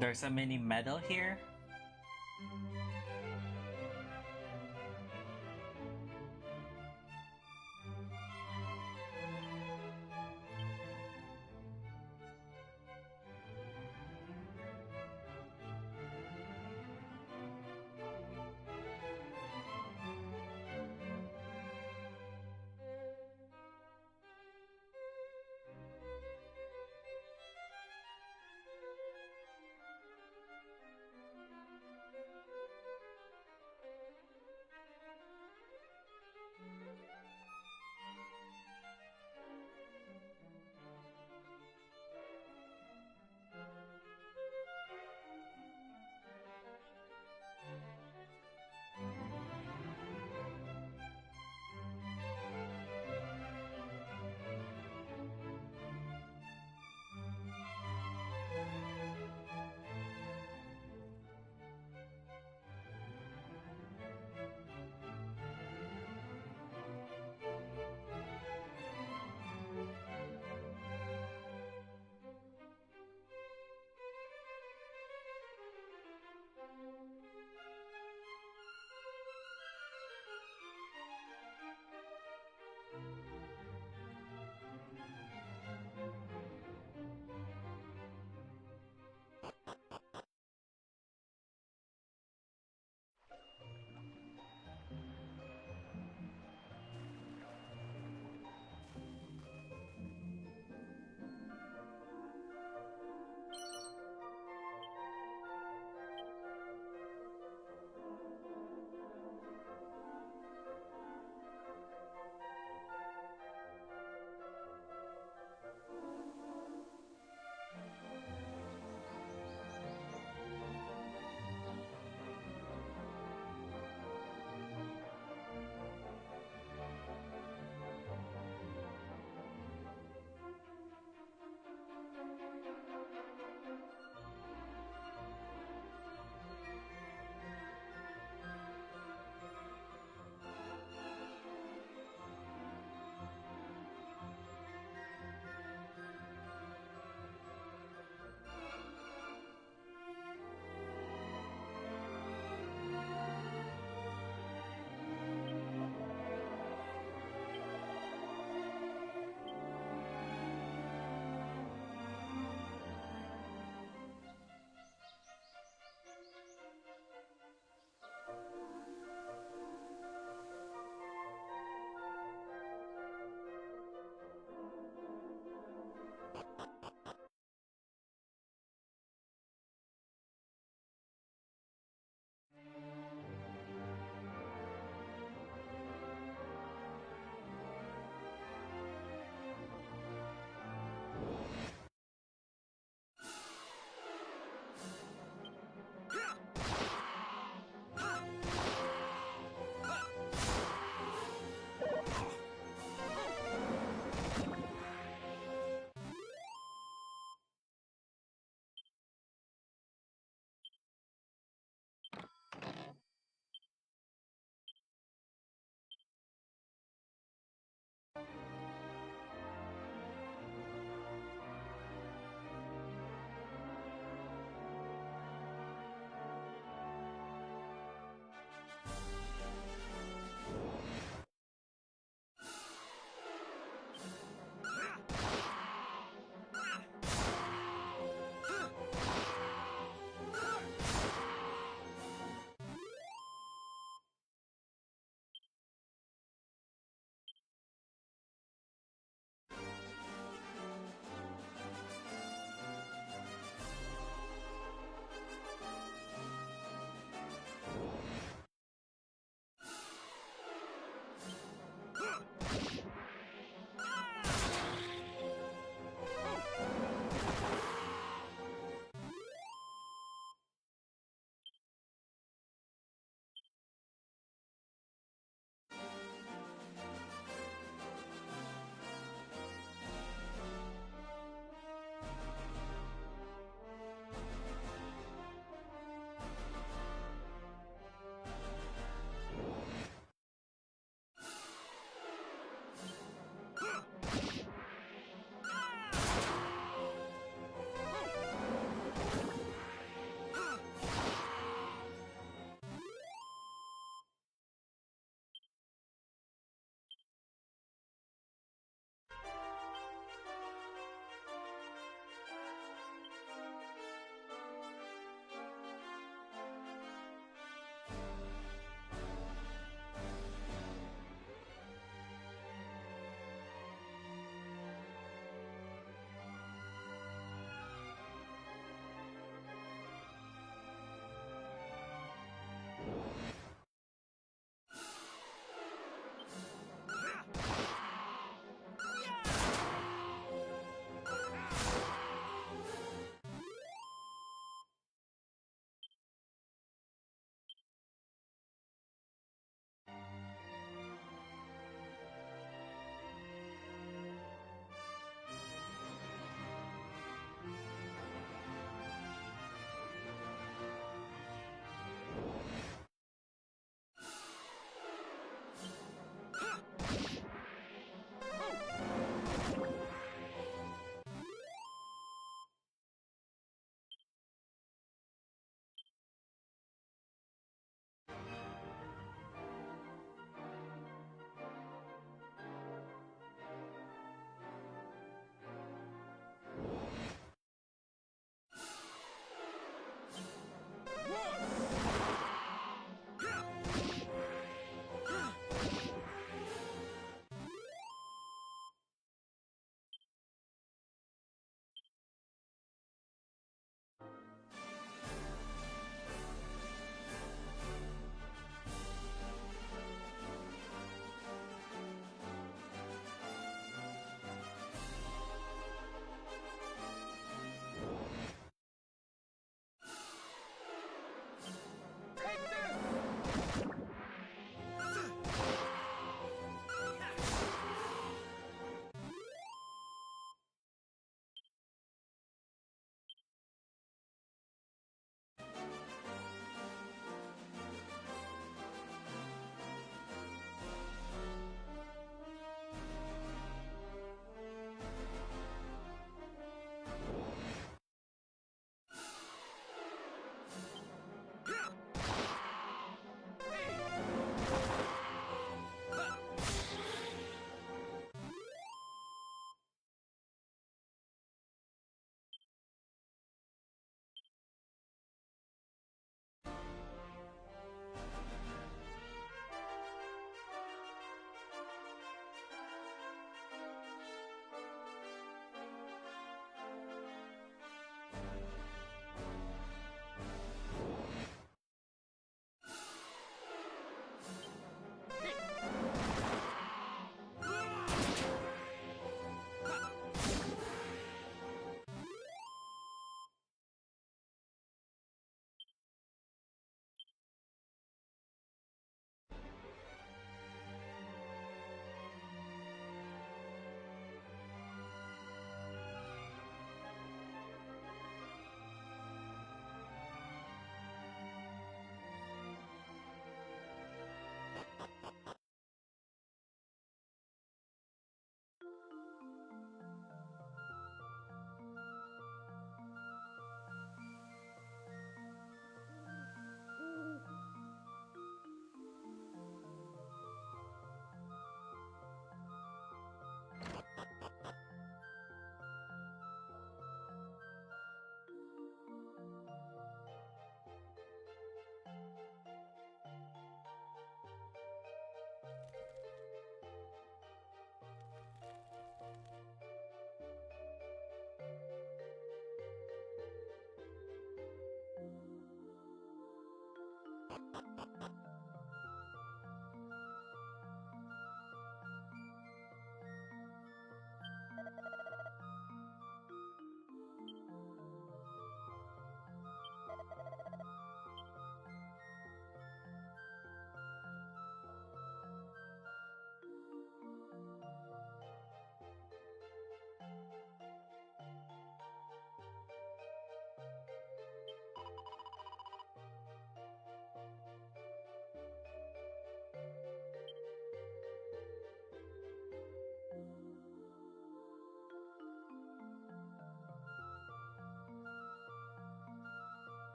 There's a mini medal here.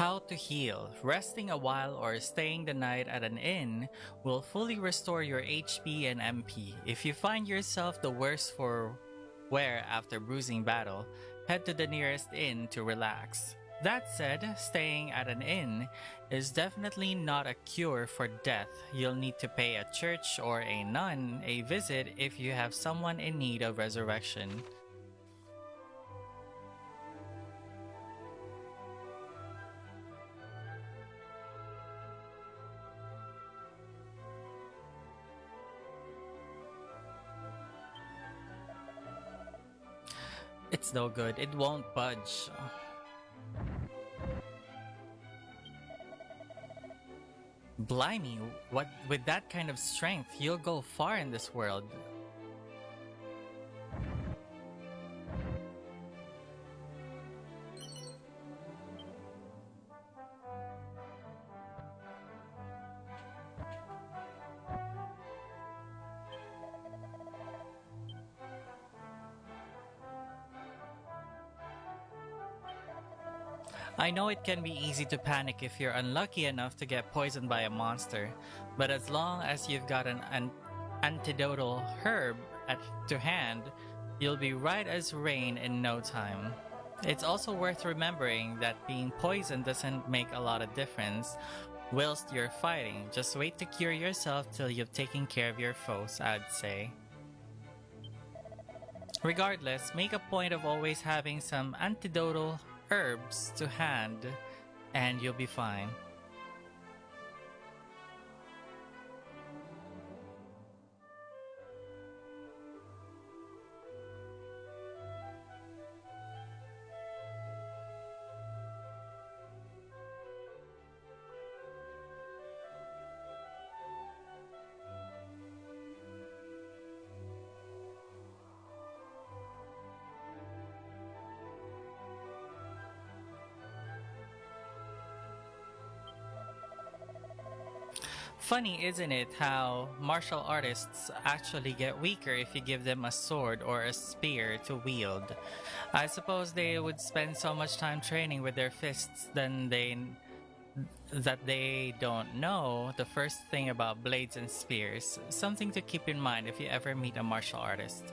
How to heal. Resting a while or staying the night at an inn will fully restore your HP and MP. If you find yourself the worse for wear after bruising battle, head to the nearest inn to relax. That said, staying at an inn is definitely not a cure for death. You'll need to pay a church or a nun a visit if you have someone in need of resurrection. It's no good. It won't budge. Blimey, what with that kind of strength, you'll go far in this world. I know it can be easy to panic if you're unlucky enough to get poisoned by a monster, but as long as you've got an antidotal herb to hand, you'll be right as rain in no time. It's also worth remembering that being poisoned doesn't make a lot of difference whilst you're fighting. Just wait to cure yourself till you've taken care of your foes, I'd say. Regardless, make a point of always having some antidotal herbs to hand and you'll be fine. Funny, isn't it, how martial artists actually get weaker if you give them a sword or a spear to wield? I suppose they would spend so much time training with their fists that they don't know the first thing about blades and spears. Something to keep in mind if you ever meet a martial artist.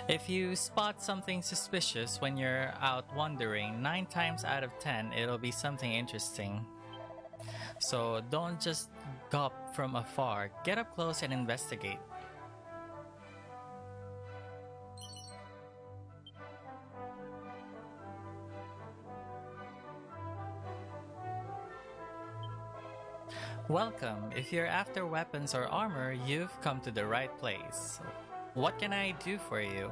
If you spot something suspicious when you're out wandering, 9 times out of 10 it'll be something interesting. So don't just gawp from afar, get up close and investigate. Welcome! If you're after weapons or armor, you've come to the right place. What can I do for you?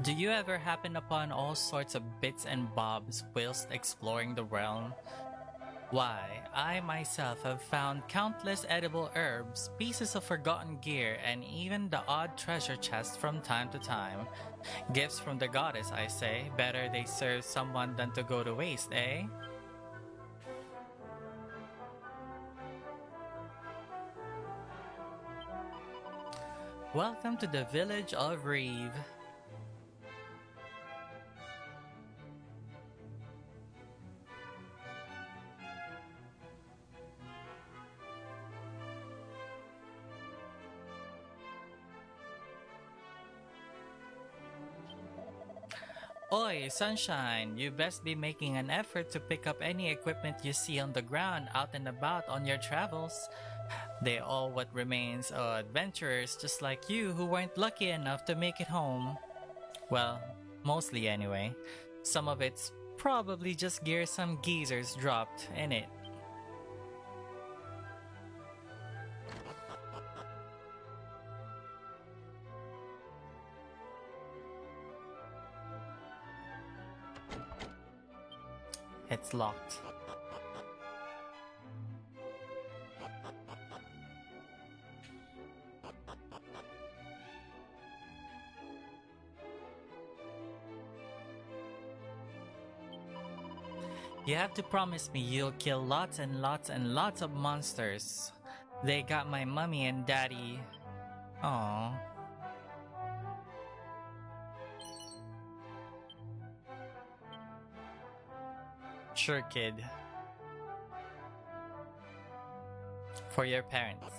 Do you ever happen upon all sorts of bits and bobs whilst exploring the realm? Why, I myself have found countless edible herbs, pieces of forgotten gear, and even the odd treasure chest from time to time. Gifts from the goddess, I say. Better they serve someone than to go to waste, eh? Welcome to the village of Reeve. Oi, Sunshine, you best be making an effort to pick up any equipment you see on the ground out and about on your travels. They all what remains are adventurers just like you who weren't lucky enough to make it home. Well, mostly anyway. Some of it's probably just gear some geezers dropped in it. It's locked. You have to promise me you'll kill lots and lots and lots of monsters. They got my mummy and daddy. Aww. Sure, kid. For your parents.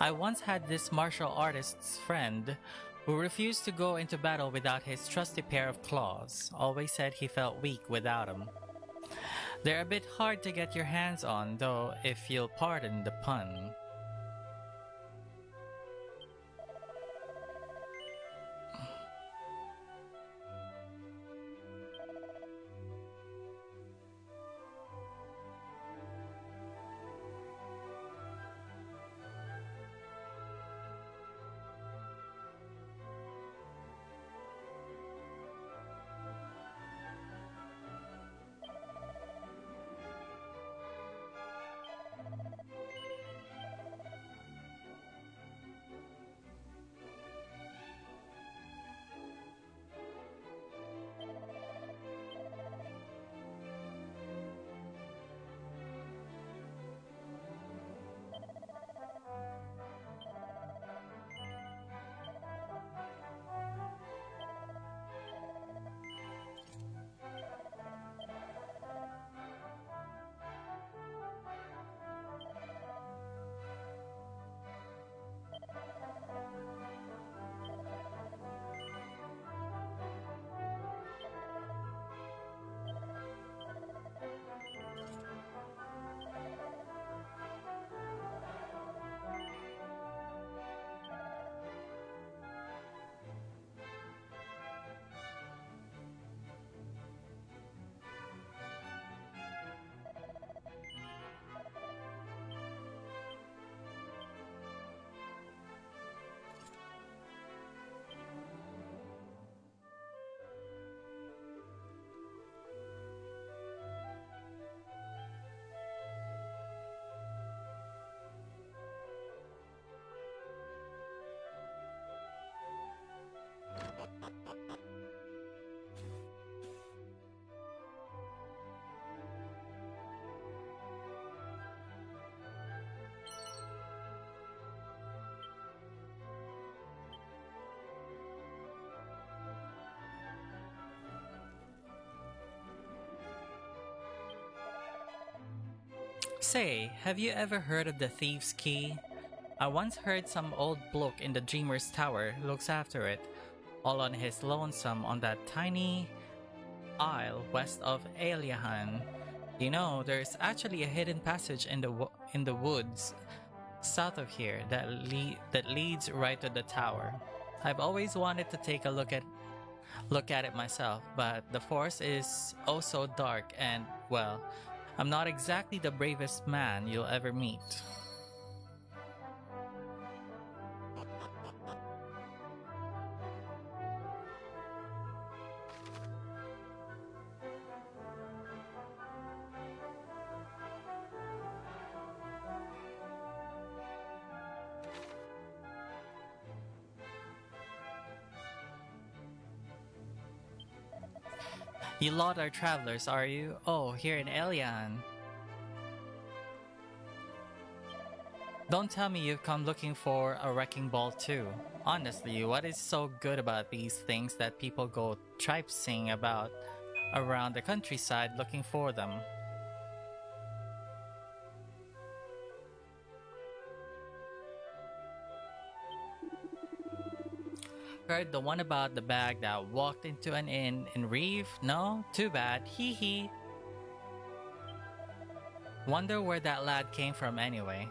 I once had this martial artist's friend who refused to go into battle without his trusty pair of claws. Always said he felt weak without them. They're a bit hard to get your hands on, though, if you'll pardon the pun. Say, have you ever heard of the Thieves' Key? I once heard some old bloke in the Dreamer's Tower looks after it, all on his lonesome on that tiny Isle west of Aliahan. You know, there's actually a hidden passage in the woods south of here that leads right to the tower. I've always wanted to take a look at it myself, but the forest is oh so dark and, well, I'm not exactly the bravest man you'll ever meet. You lot are travelers, are you? Oh, here in Elian. Don't tell me you've come looking for a wrecking ball too. Honestly, what is so good about these things that people go tripsing about around the countryside looking for them? Heard the one about the bag that walked into an inn in Reeve? No? Too bad. Hee hee. Wonder where that lad came from anyway.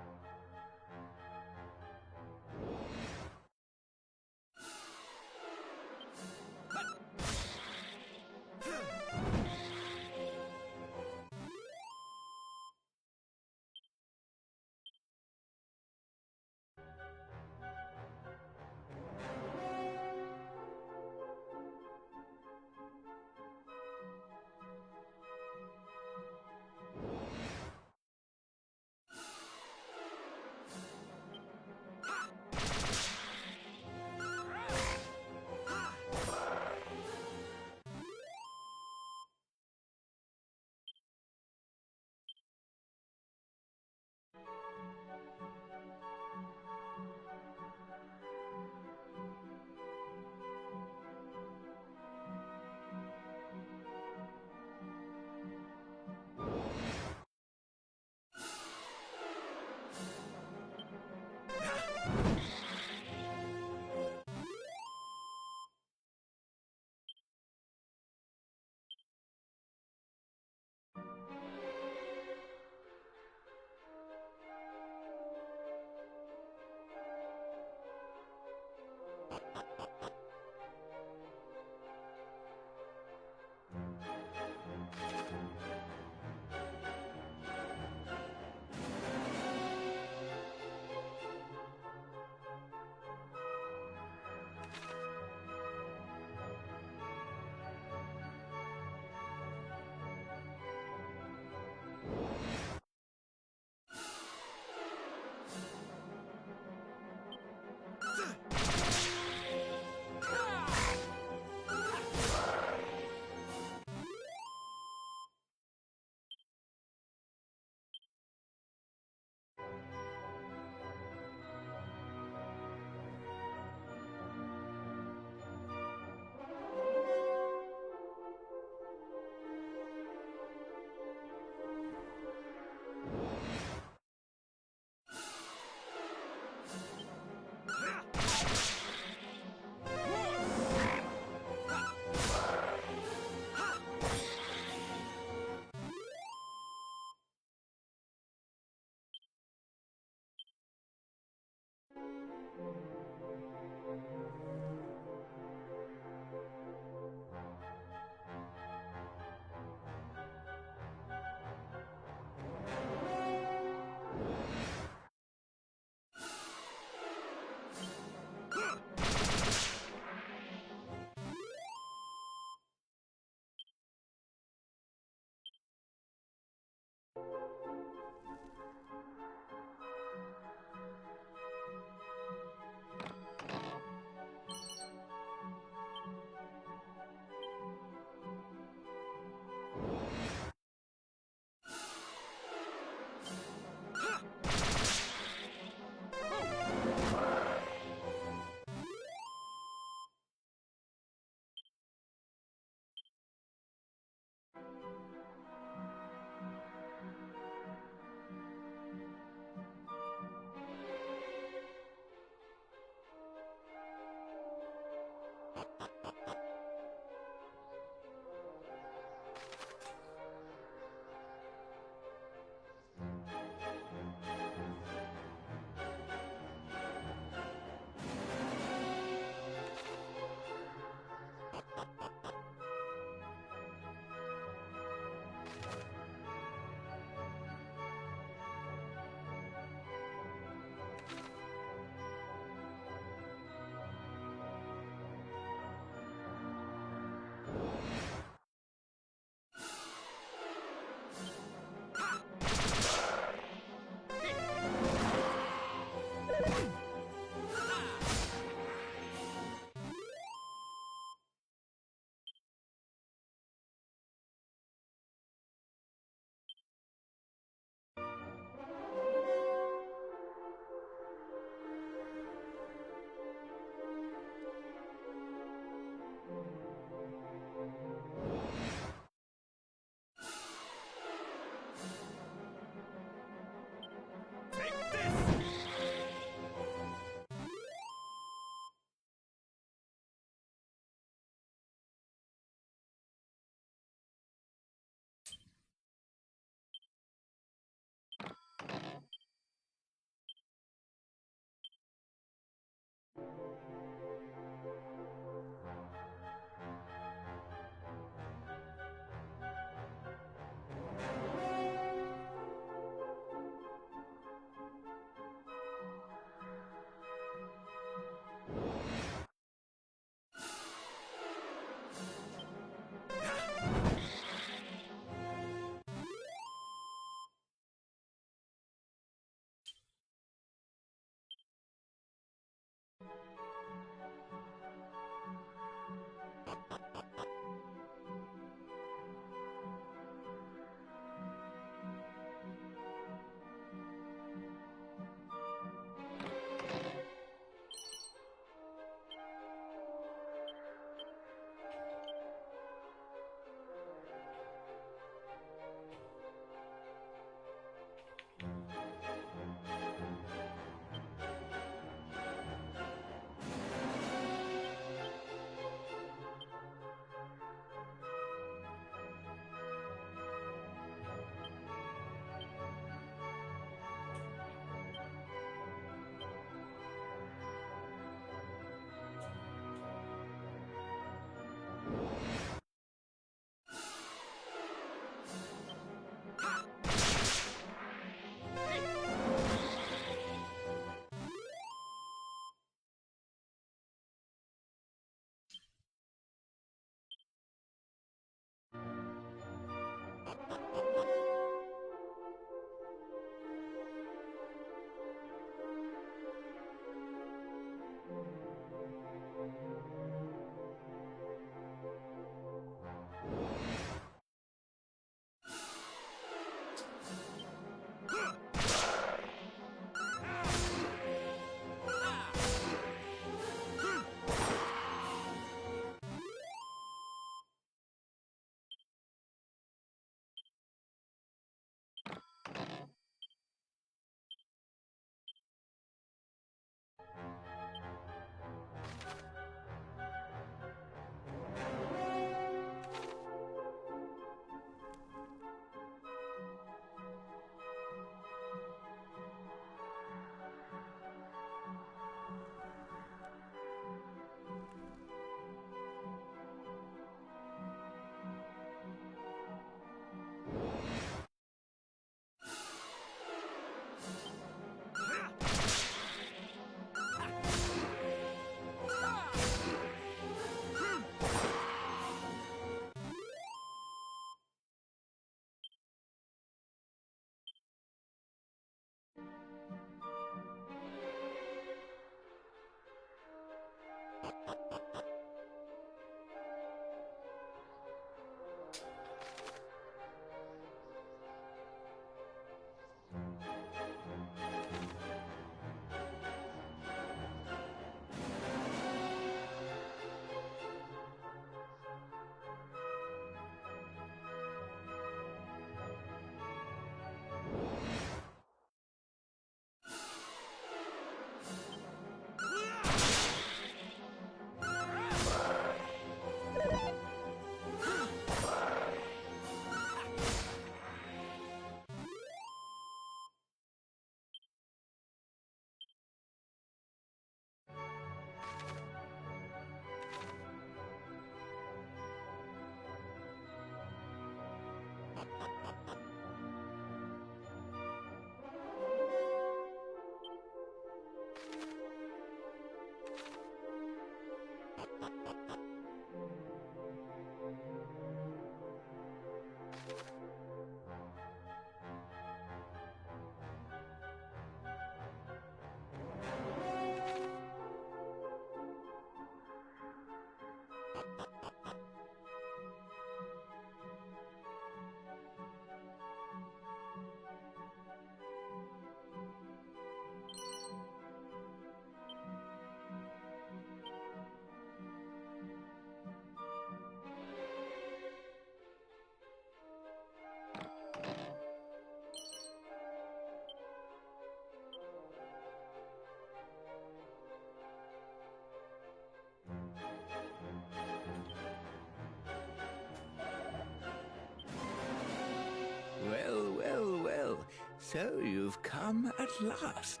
So you've come at last.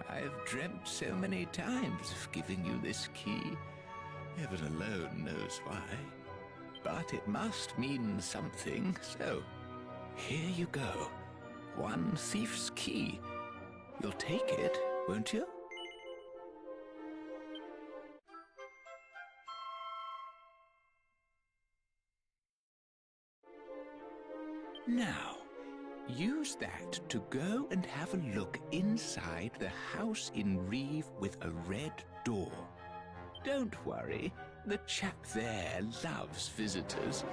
I've dreamt so many times of giving you this key. Heaven alone knows why. But it must mean something, so here you go. One thief's key. You'll take it, won't you? Now, use that to go and have a look inside the house in Reeve with a red door. Don't worry, the chap there loves visitors.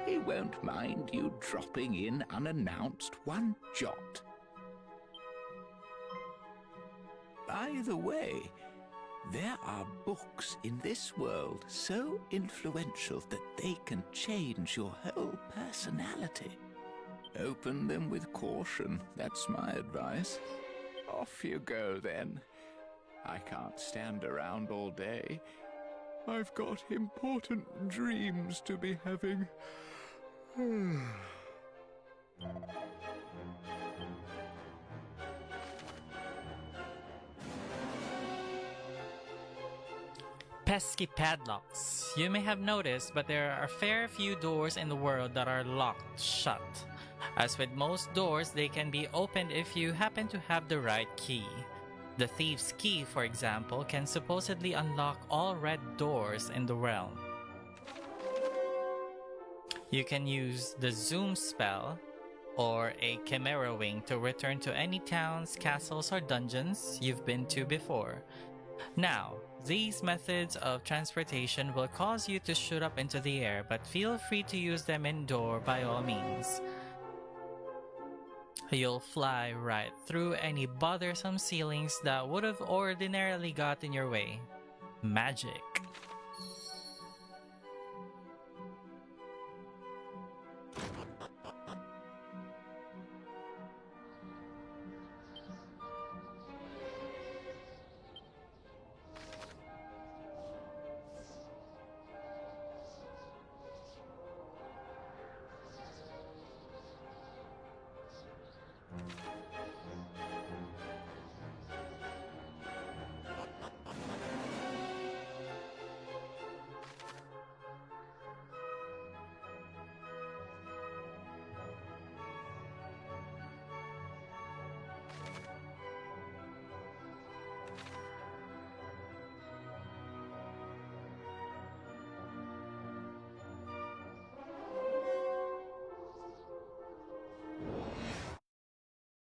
He won't mind you dropping in unannounced one jot. By the way, there are books in this world so influential that they can change your whole personality. Open them with caution, that's my advice. Off you go, then. I can't stand around all day. I've got important dreams to be having. Pesky padlocks. You may have noticed, but there are a fair few doors in the world that are locked shut. As with most doors, they can be opened if you happen to have the right key. The thief's key, for example, can supposedly unlock all red doors in the realm. You can use the zoom spell or a chimera wing to return to any towns, castles, or dungeons you've been to before. Now, these methods of transportation will cause you to shoot up into the air, but feel free to use them indoor by all means. You'll fly right through any bothersome ceilings that would have ordinarily got in your way. Magic.